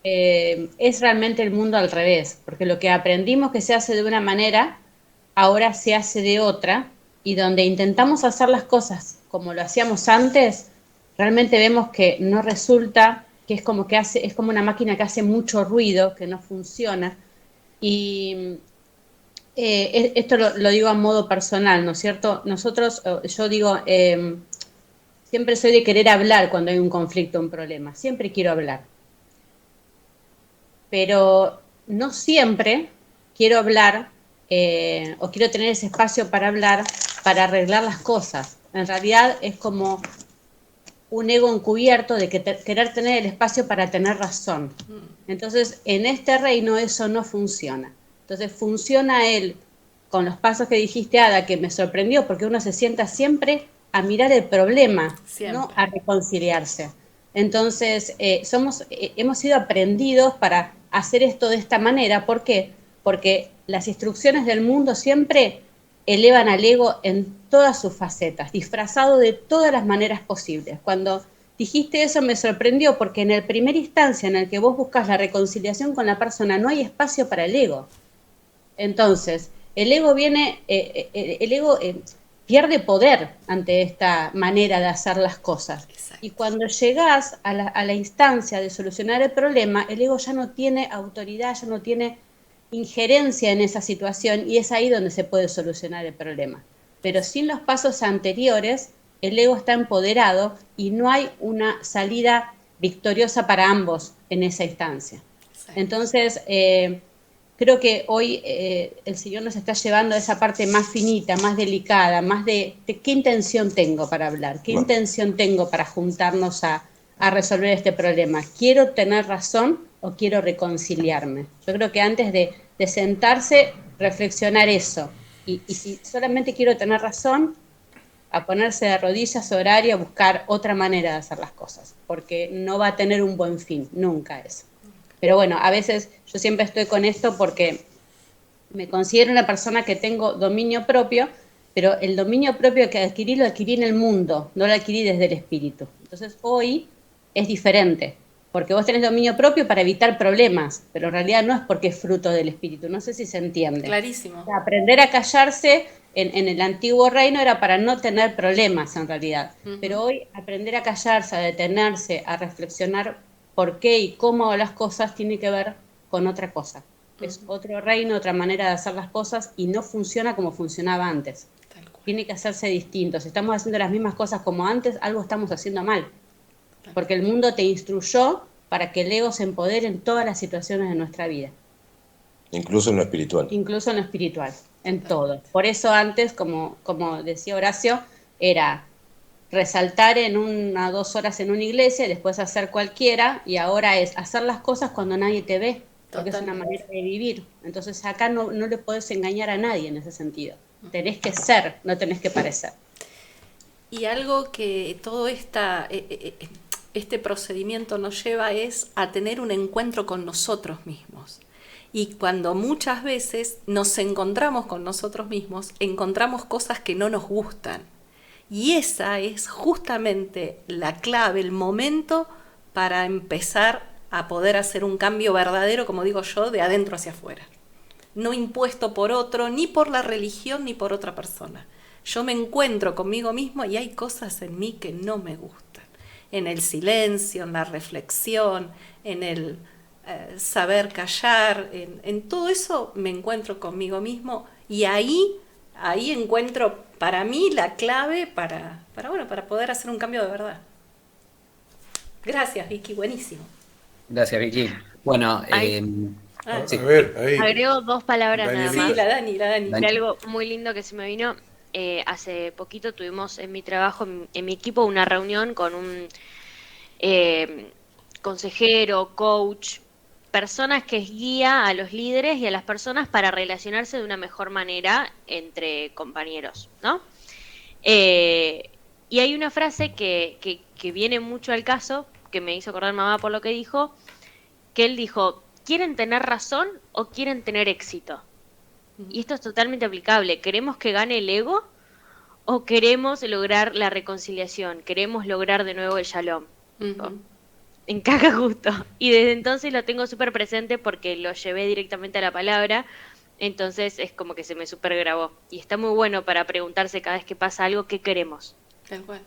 [SPEAKER 8] es realmente el mundo al revés, porque lo que aprendimos que se hace de una manera, ahora se hace de otra, y donde intentamos hacer las cosas como lo hacíamos antes, realmente vemos que no resulta, que es como una máquina que hace mucho ruido, que no funciona. Y esto lo digo a modo personal, ¿no es cierto? Nosotros, yo digo, siempre soy de querer hablar cuando hay un conflicto, un problema, siempre quiero hablar. Pero no siempre quiero hablar o quiero tener ese espacio para hablar, para arreglar las cosas. En realidad es como un ego encubierto de querer tener el espacio para tener razón. Entonces, en este reino eso no funciona. Entonces, funciona él con los pasos que dijiste, Ada, que me sorprendió, porque uno se sienta siempre a mirar el problema,
[SPEAKER 2] Siempre.
[SPEAKER 8] no a reconciliarse. Entonces, hemos sido aprendidos para hacer esto de esta manera. ¿Por qué? Porque las instrucciones del mundo siempre elevan al ego en todas sus facetas, disfrazado de todas las maneras posibles. Cuando dijiste eso me sorprendió, porque en la primera instancia en la que vos buscas la reconciliación con la persona, no hay espacio para el ego. Entonces, el ego pierde poder ante esta manera de hacer las cosas.
[SPEAKER 2] Exacto.
[SPEAKER 8] Y cuando llegás a la instancia de solucionar el problema, el ego ya no tiene autoridad, ya no tiene injerencia en esa situación, y es ahí donde se puede solucionar el problema. Pero sin los pasos anteriores, el ego está empoderado y no hay una salida victoriosa para ambos en esa instancia.
[SPEAKER 2] Exacto.
[SPEAKER 8] Entonces, creo que hoy el Señor nos está llevando a esa parte más finita, más delicada, más de qué intención tengo para hablar, qué intención tengo para juntarnos a resolver este problema. ¿Quiero tener razón o quiero reconciliarme? Yo creo que antes de sentarse, reflexionar eso. Y si solamente quiero tener razón, a ponerse de rodillas, orar y a buscar otra manera de hacer las cosas, porque no va a tener un buen fin, nunca eso. Pero bueno, a veces yo siempre estoy con esto porque me considero una persona que tengo dominio propio, pero el dominio propio que lo adquirí en el mundo, no lo adquirí desde el espíritu. Entonces hoy es diferente, porque vos tenés dominio propio para evitar problemas, pero en realidad no es porque es fruto del espíritu, no sé si se entiende.
[SPEAKER 2] Clarísimo.
[SPEAKER 8] O sea, aprender a callarse en el antiguo reino era para no tener problemas en realidad, pero hoy aprender a callarse, a detenerse, a reflexionar por qué y cómo las cosas tiene que ver con otra cosa. Es otro reino, otra manera de hacer las cosas y no funciona como funcionaba antes.
[SPEAKER 2] Tal cual.
[SPEAKER 8] Tiene que hacerse distinto. Si estamos haciendo las mismas cosas como antes, algo estamos haciendo mal. Porque el mundo te instruyó para que el ego se empodere en todas las situaciones de nuestra vida.
[SPEAKER 9] Incluso en lo espiritual.
[SPEAKER 8] Incluso en lo espiritual, en todo. Por eso antes, como decía Horacio, era resaltar en 1 o 2 horas en una iglesia, después hacer cualquiera, y ahora es hacer las cosas cuando nadie te ve, porque es una manera de vivir. Entonces acá no le podés engañar a nadie en ese sentido. Tenés que ser, no tenés que parecer.
[SPEAKER 2] Y algo que todo este procedimiento nos lleva es a tener un encuentro con nosotros mismos. Y cuando muchas veces nos encontramos con nosotros mismos, encontramos cosas que no nos gustan. Y esa es justamente la clave, el momento para empezar a poder hacer un cambio verdadero, como digo yo, de adentro hacia afuera. No impuesto por otro, ni por la religión, ni por otra persona. Yo me encuentro conmigo mismo y hay cosas en mí que no me gustan. En el silencio, en la reflexión, en el saber callar, en todo eso me encuentro conmigo mismo y ahí encuentro para mí la clave para poder hacer un cambio de verdad. Gracias, Vicky, buenísimo.
[SPEAKER 5] Gracias, Vicky. Bueno,
[SPEAKER 1] Sí. A ver, ahí.
[SPEAKER 3] Agrego 2 palabras
[SPEAKER 1] Danielita.
[SPEAKER 3] nada más.
[SPEAKER 2] Sí, la Dani.
[SPEAKER 3] De algo muy lindo que se me vino. Hace poquito tuvimos en mi trabajo, en mi equipo, una reunión con un consejero, coach, personas que guía a los líderes y a las personas para relacionarse de una mejor manera entre compañeros, ¿no? Y hay una frase que viene mucho al caso, que me hizo acordar mamá por lo que dijo, que él dijo, ¿quieren tener razón o quieren tener éxito? Y esto es totalmente aplicable. ¿Queremos que gane el ego o queremos lograr la reconciliación, queremos lograr de nuevo el shalom.
[SPEAKER 2] Ujú.
[SPEAKER 3] Encaja justo. Y desde entonces lo tengo súper presente porque lo llevé directamente a la palabra, entonces es como que se me súper grabó. Y está muy bueno para preguntarse cada vez que pasa algo, ¿qué queremos?
[SPEAKER 2] Tal cual.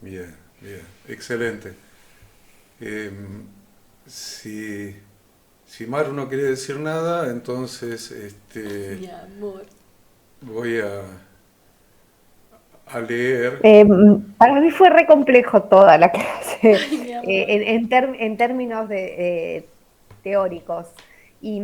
[SPEAKER 1] Bien, bien, excelente. Si, si Maru no quiere decir nada, entonces
[SPEAKER 2] Mi amor.
[SPEAKER 1] voy a leer.
[SPEAKER 10] Para mí fue re complejo toda la clase
[SPEAKER 2] Ay, mi amor.
[SPEAKER 10] en términos teóricos y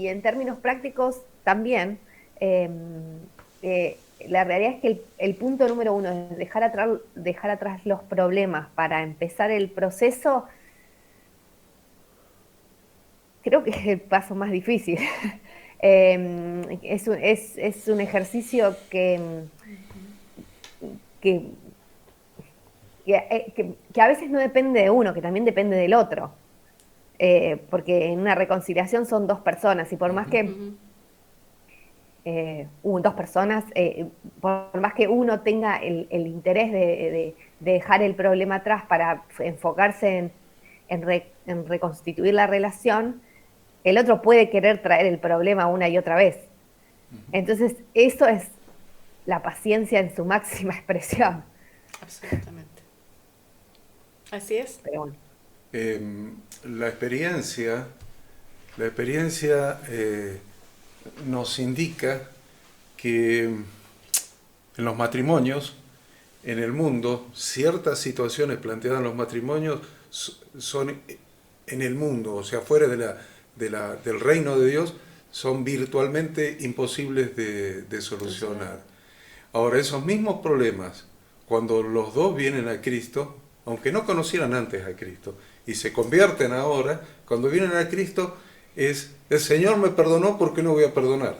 [SPEAKER 10] en términos prácticos también. Eh, la realidad es que el punto número uno es dejar atrás los problemas para empezar el proceso. Creo que es el paso más difícil. Es un ejercicio que, que a veces no depende de uno, que también depende del otro. Porque en una reconciliación son dos personas y por más que dos personas, por más que uno tenga el interés de dejar el problema atrás para enfocarse en reconstituir la relación, el otro puede querer traer el problema una y otra vez. Entonces, eso es la paciencia en su máxima expresión.
[SPEAKER 2] Absolutamente. Así es.
[SPEAKER 10] Pero bueno.
[SPEAKER 1] La experiencia nos indica que en los matrimonios, en el mundo, ciertas situaciones planteadas en los matrimonios son en el mundo, o sea, fuera del reino de Dios, son virtualmente imposibles de solucionar. Ahora, esos mismos problemas, cuando los dos vienen a Cristo, aunque no conocieran antes a Cristo, y se convierten ahora, cuando vienen a Cristo, es, el Señor me perdonó, ¿por qué no voy a perdonar?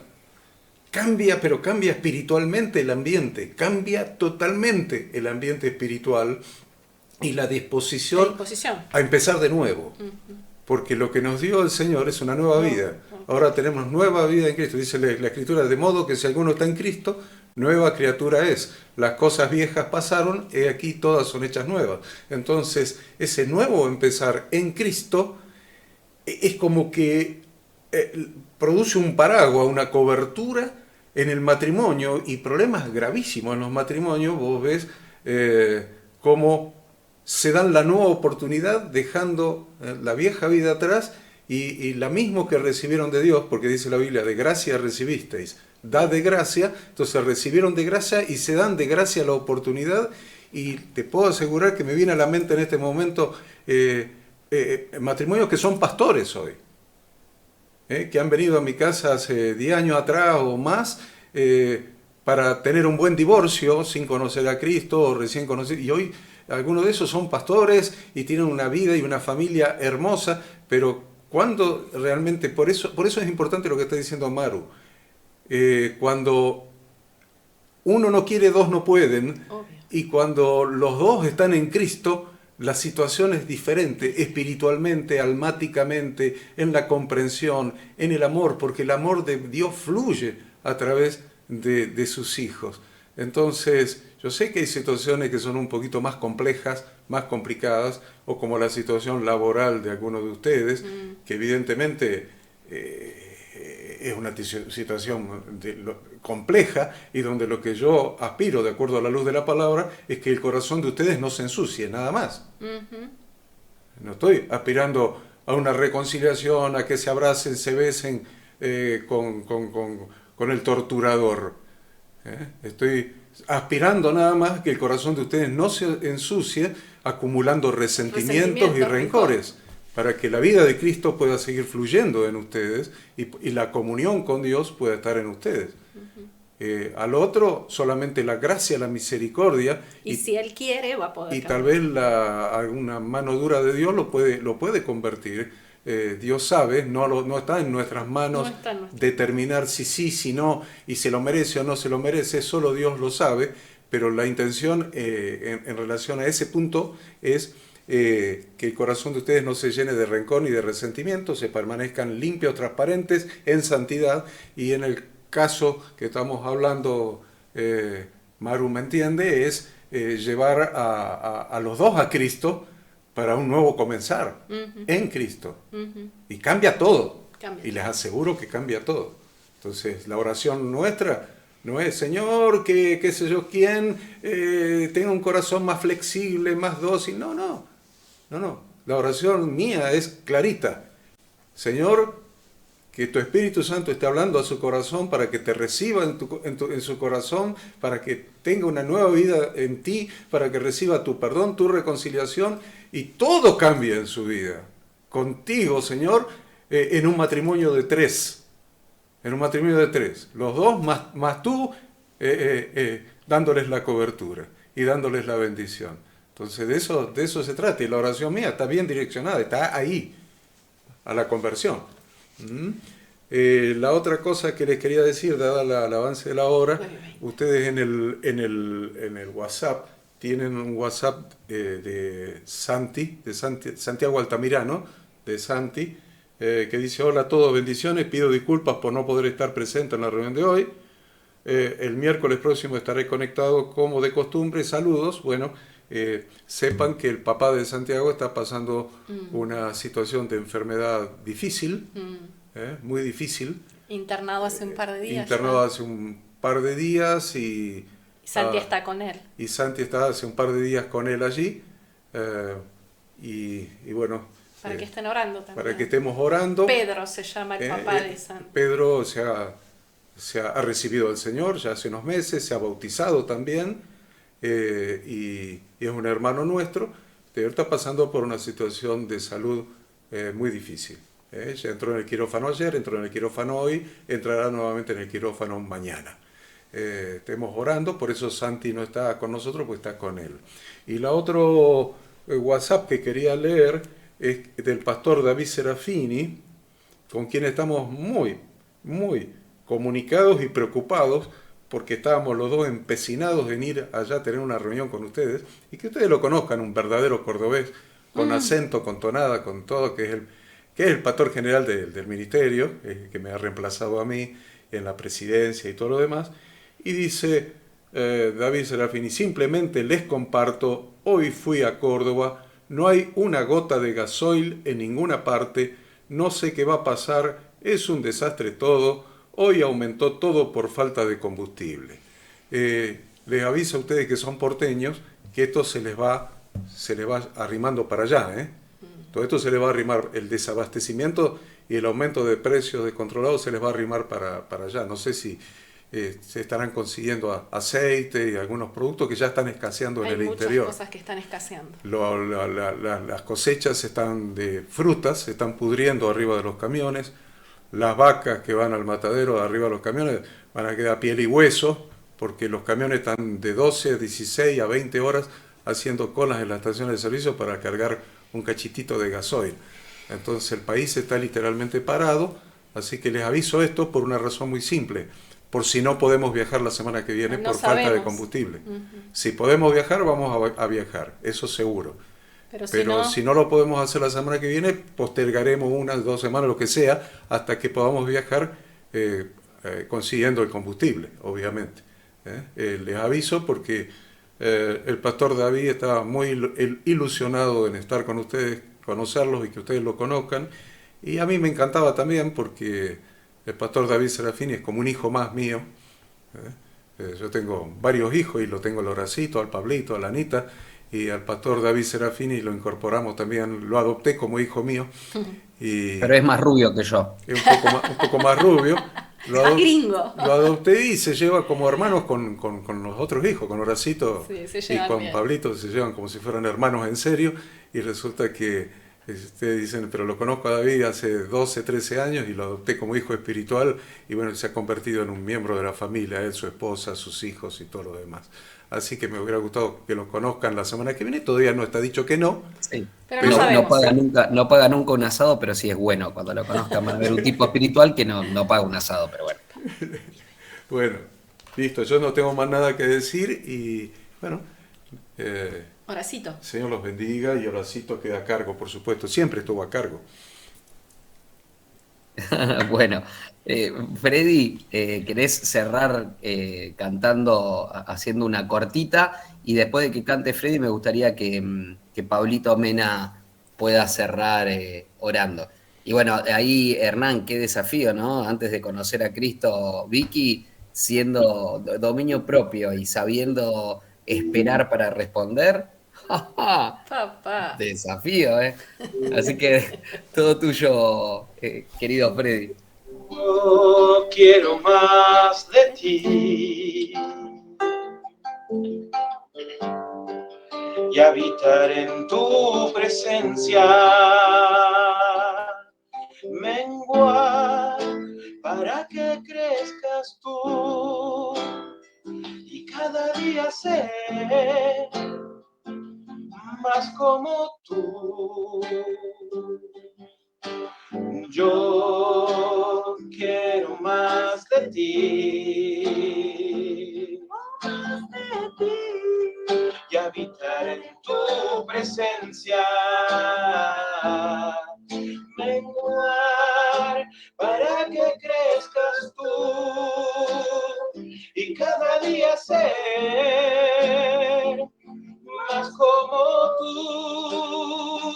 [SPEAKER 1] Cambia, pero cambia espiritualmente el ambiente, cambia totalmente el ambiente espiritual y la disposición a empezar de nuevo. Porque lo que nos dio el Señor es una nueva vida. Ahora tenemos nueva vida en Cristo. Dice la Escritura, de modo que si alguno está en Cristo, nueva criatura es. Las cosas viejas pasaron, he aquí todas son hechas nuevas. Entonces, ese nuevo empezar en Cristo es como que produce un paraguas, una cobertura en el matrimonio, y problemas gravísimos en los matrimonios. Vos ves cómo se dan la nueva oportunidad dejando la vieja vida atrás y la misma que recibieron de Dios, porque dice la Biblia, de gracia recibisteis, da de gracia, entonces recibieron de gracia y se dan de gracia la oportunidad. Y te puedo asegurar que me viene a la mente en este momento matrimonios que son pastores hoy, que han venido a mi casa hace 10 años atrás o más para tener un buen divorcio sin conocer a Cristo o recién conocido, y hoy algunos de esos son pastores y tienen una vida y una familia hermosa, pero cuando realmente, por eso es importante lo que está diciendo Maru, cuando uno no quiere, dos no pueden. Obvio. Y cuando los dos están en Cristo, la situación es diferente, espiritualmente, almáticamente, en la comprensión, en el amor, porque el amor de Dios fluye a través de sus hijos. Entonces, yo sé que hay situaciones que son un poquito más complejas, más complicadas, o como la situación laboral de algunos de ustedes, que evidentemente es una situación compleja y donde lo que yo aspiro, de acuerdo a la luz de la palabra, es que el corazón de ustedes no se ensucie, nada más. No estoy aspirando a una reconciliación, a que se abracen, se besen con el torturador. Estoy aspirando nada más que el corazón de ustedes no se ensucie acumulando resentimientos y rencores, para que la vida de Cristo pueda seguir fluyendo en ustedes y la comunión con Dios pueda estar en ustedes. Al otro solamente la gracia, la misericordia.
[SPEAKER 2] Y si Él quiere, va a poder.
[SPEAKER 1] Y tal vez alguna mano dura de Dios lo puede convertir. Dios sabe, no está en nuestras manos determinar si sí, si no, y se lo merece o no se lo merece, solo Dios lo sabe, pero la intención en relación a ese punto es que el corazón de ustedes no se llene de rencor ni de resentimiento, se permanezcan limpios, transparentes, en santidad, y en el caso que estamos hablando, Maru me entiende, es llevar a los dos a Cristo para un nuevo comenzar en Cristo. Y cambia todo. Y les aseguro que cambia todo. Entonces, la oración nuestra no es, Señor, que qué sé yo quién tenga un corazón más flexible, más dócil. No. La oración mía es clarita. Señor, que tu Espíritu Santo esté hablando a su corazón para que te reciba en su corazón, para que tenga una nueva vida en ti, para que reciba tu perdón, tu reconciliación y todo cambie en su vida. Contigo, Señor, en un matrimonio de 3. En un matrimonio de 3. Los dos más tú dándoles la cobertura y dándoles la bendición. Entonces de eso se trata. Y la oración mía está bien direccionada, está ahí, a la conversión. La otra cosa que les quería decir, dada el avance de la hora, ustedes en el WhatsApp tienen un WhatsApp de Santiago Altamirano, de Santi, que dice: hola a todos, bendiciones, pido disculpas por no poder estar presente en la reunión de hoy. El miércoles próximo estaré conectado como de costumbre, saludos. Bueno, sepan que el papá de Santiago está pasando una situación de enfermedad difícil, muy difícil.
[SPEAKER 2] Internado hace un par de días.
[SPEAKER 1] Internado hace un par de días y
[SPEAKER 2] Santi está con él.
[SPEAKER 1] Y Santi está hace un par de días con él allí. Y bueno.
[SPEAKER 2] Para que estén orando también.
[SPEAKER 1] Para que estemos orando.
[SPEAKER 2] Pedro se llama el papá de Santi.
[SPEAKER 1] Pedro se ha recibido al Señor ya hace unos meses, se ha bautizado también. Y es un hermano nuestro. Él está pasando por una situación de salud muy difícil. Ya entró en el quirófano ayer, entró en el quirófano hoy, entrará nuevamente en el quirófano mañana. Estemos orando, por eso Santi no está con nosotros, pues está con él. Y la otro WhatsApp que quería leer es del pastor David Serafini, con quien estamos muy comunicados y preocupados, porque estábamos los dos empecinados en ir allá a tener una reunión con ustedes, y que ustedes lo conozcan, un verdadero cordobés, con acento, con tonada, con todo, que es el pastor general del ministerio, que me ha reemplazado a mí en la presidencia y todo lo demás. Y dice David Serafini: simplemente les comparto, hoy fui a Córdoba, no hay una gota de gasoil en ninguna parte, no sé qué va a pasar, es un desastre todo, hoy aumentó todo por falta de combustible. Les aviso a ustedes que son porteños que esto se les va arrimando para allá, Todo esto se les va a arrimar, el desabastecimiento y el aumento de precios descontrolados se les va a arrimar para allá. No sé si se estarán consiguiendo aceite y algunos productos que ya están escaseando en el interior.
[SPEAKER 2] Hay muchas cosas que están escaseando.
[SPEAKER 1] Las cosechas de frutas se están pudriendo arriba de los camiones. Las vacas que van al matadero arriba de los camiones van a quedar piel y hueso, porque los camiones están de 12, 16 a 20 horas haciendo colas en las estaciones de servicio para cargar un cachitito de gasoil. Entonces el país está literalmente parado, así que les aviso esto por una razón muy simple: por si no podemos viajar la semana que viene por falta de combustible. Si podemos viajar, vamos a viajar, eso seguro. Pero si no lo podemos hacer la semana que viene, postergaremos 1 o 2 semanas, lo que sea, hasta que podamos viajar consiguiendo el combustible, obviamente. Les aviso porque el pastor David está muy ilusionado en estar con ustedes, conocerlos y que ustedes lo conozcan. Y a mí me encantaba también porque el pastor David Serafini es como un hijo más mío. Yo tengo varios hijos y lo tengo al Horacito, al Pablito, a la Anita, y al pastor David Serafini lo incorporamos también, lo adopté como hijo mío.
[SPEAKER 5] Pero es más rubio que yo.
[SPEAKER 1] Es un poco más rubio.
[SPEAKER 2] Más gringo.
[SPEAKER 1] Lo adopté y se lleva como hermanos con los otros hijos, con Horacito y con bien. Pablito, se llevan como si fueran hermanos en serio, y resulta que ustedes dicen, pero lo conozco a David hace 12, 13 años y lo adopté como hijo espiritual, y bueno, se ha convertido en un miembro de la familia, él, su esposa, sus hijos y todo lo demás. Así que me hubiera gustado que lo conozcan la semana que viene, todavía no está dicho que no.
[SPEAKER 5] Sí.
[SPEAKER 2] Pero no
[SPEAKER 5] paga nunca un asado, pero sí es bueno cuando lo conozcan. Va a haber un tipo espiritual que no paga un asado, pero bueno.
[SPEAKER 1] Bueno, listo, yo no tengo más nada que decir y bueno...
[SPEAKER 2] Horacito.
[SPEAKER 1] Señor los bendiga, y Horacito queda a cargo, por supuesto, siempre estuvo a cargo.
[SPEAKER 5] Bueno, Freddy, ¿querés cerrar cantando, haciendo una cortita? Y después de que cante Freddy, me gustaría que Pablito Mena pueda cerrar orando. Y bueno, ahí Hernán, qué desafío, ¿no? Antes de conocer a Cristo, Vicky, siendo dominio propio y sabiendo esperar para responder. ¡Ja, ja!
[SPEAKER 2] Papá.
[SPEAKER 5] Desafío, ¿eh? Así que todo tuyo, querido Freddy.
[SPEAKER 6] Yo quiero más de ti y habitar en tu presencia, menguar para que crezcas tú y cada día ser más como tú. Yo quiero más de ti y habitar en tu presencia, menguar para que crezcas tú y cada día ser más como tú.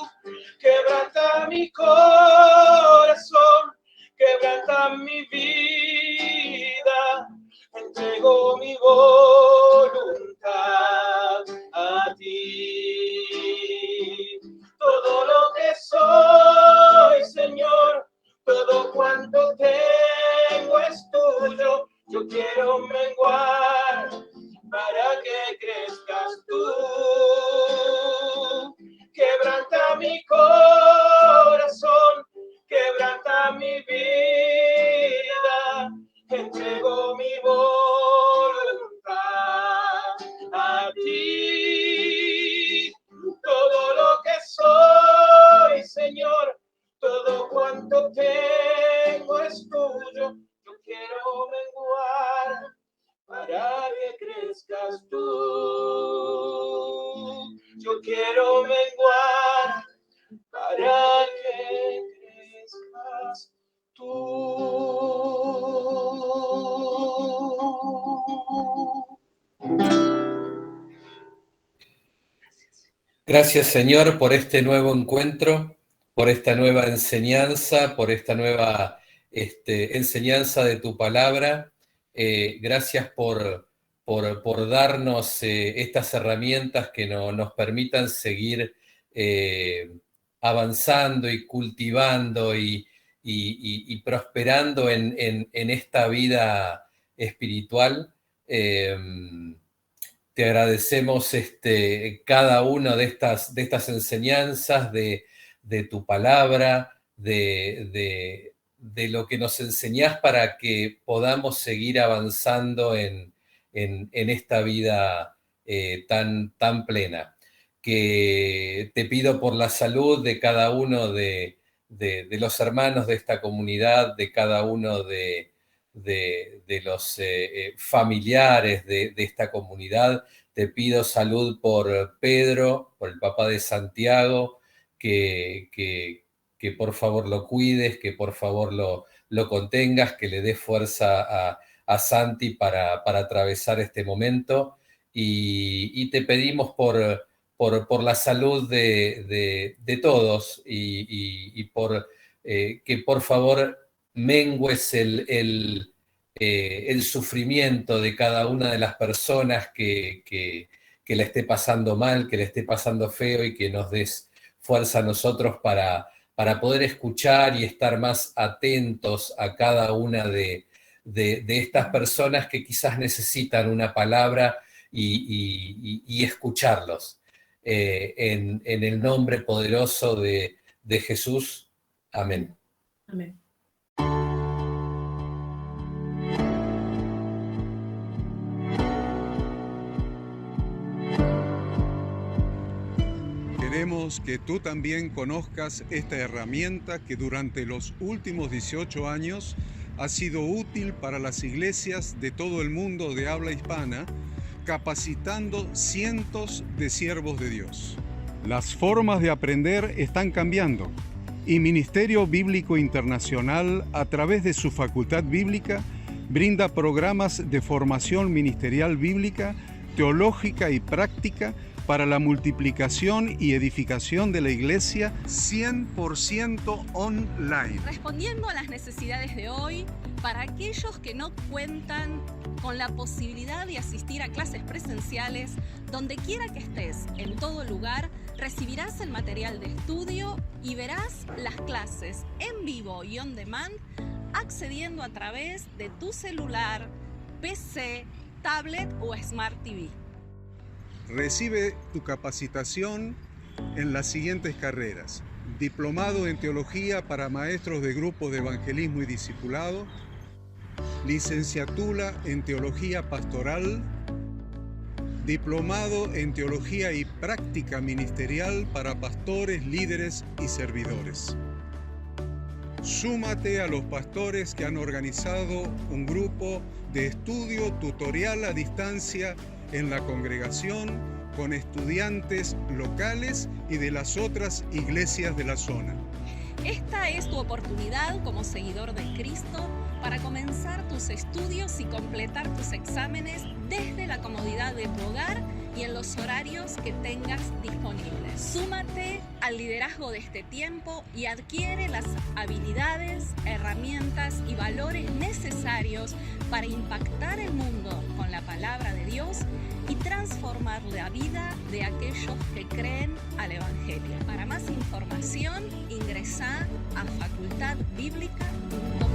[SPEAKER 6] Quebranta mi corazón, quebranta mi vida, entrego mi voluntad a ti. Todo lo que soy, Señor, todo cuanto tengo es tuyo. Yo quiero menguar para que crezcas tú. Quebranta mi corazón, quebranta mi vida, entrego mi voluntad a ti. Todo lo que soy, Señor, todo cuanto tengo es tuyo. Yo quiero menguar para que crezcas tú. Yo quiero menguar para que crezcas tú.
[SPEAKER 7] Gracias, Señor, por este nuevo encuentro, por esta nueva enseñanza, por esta nueva enseñanza de tu palabra. Gracias por darnos estas herramientas que nos permitan seguir avanzando y cultivando y prosperando en esta vida espiritual. Te agradecemos cada una de estas enseñanzas, de tu palabra, de lo que nos enseñás para que podamos seguir avanzando en esta vida tan plena. Que te pido por la salud de cada uno de los hermanos de esta comunidad, de cada uno de los familiares de esta comunidad. Te pido salud por Pedro, por el papá de Santiago, que por favor lo cuides, que por favor lo contengas, que le des fuerza a Santi para atravesar este momento. Y te pedimos por la salud de todos y por que por favor mengues el sufrimiento de cada una de las personas que le esté pasando mal, que le esté pasando feo, y que nos des fuerza a nosotros para poder escuchar y estar más atentos a cada una de estas personas que quizás necesitan una palabra y escucharlos. En el nombre poderoso de Jesús. Amén.
[SPEAKER 2] Amén.
[SPEAKER 1] Queremos que tú también conozcas esta herramienta que durante los últimos 18 años ha sido útil para las iglesias de todo el mundo de habla hispana, capacitando cientos de siervos de Dios. Las formas de aprender están cambiando y Ministerio Bíblico Internacional, a través de su Facultad Bíblica, brinda programas de formación ministerial bíblica, teológica y práctica para la multiplicación y edificación de la Iglesia 100% online.
[SPEAKER 11] Respondiendo a las necesidades de hoy, para aquellos que no cuentan con la posibilidad de asistir a clases presenciales, donde quiera que estés, en todo lugar, recibirás el material de estudio y verás las clases en vivo y on demand, accediendo a través de tu celular, PC, tablet o Smart TV.
[SPEAKER 1] Recibe tu capacitación en las siguientes carreras: diplomado en teología para maestros de grupos de evangelismo y discipulado, licenciatura en teología pastoral, diplomado en teología y práctica ministerial para pastores, líderes y servidores. Súmate a los pastores que han organizado un grupo de estudio tutorial a distancia en la congregación con estudiantes locales y de las otras iglesias de la zona.
[SPEAKER 11] Esta es tu oportunidad como seguidor de Cristo para comenzar tus estudios y completar tus exámenes desde la comodidad de tu hogar y en los horarios que tengas disponibles. Súmate al liderazgo de este tiempo y adquiere las habilidades, herramientas y valores necesarios para impactar el mundo con la palabra de Dios y transformar la vida de aquellos que creen al Evangelio. Para más información, ingresá a facultadbiblica.com.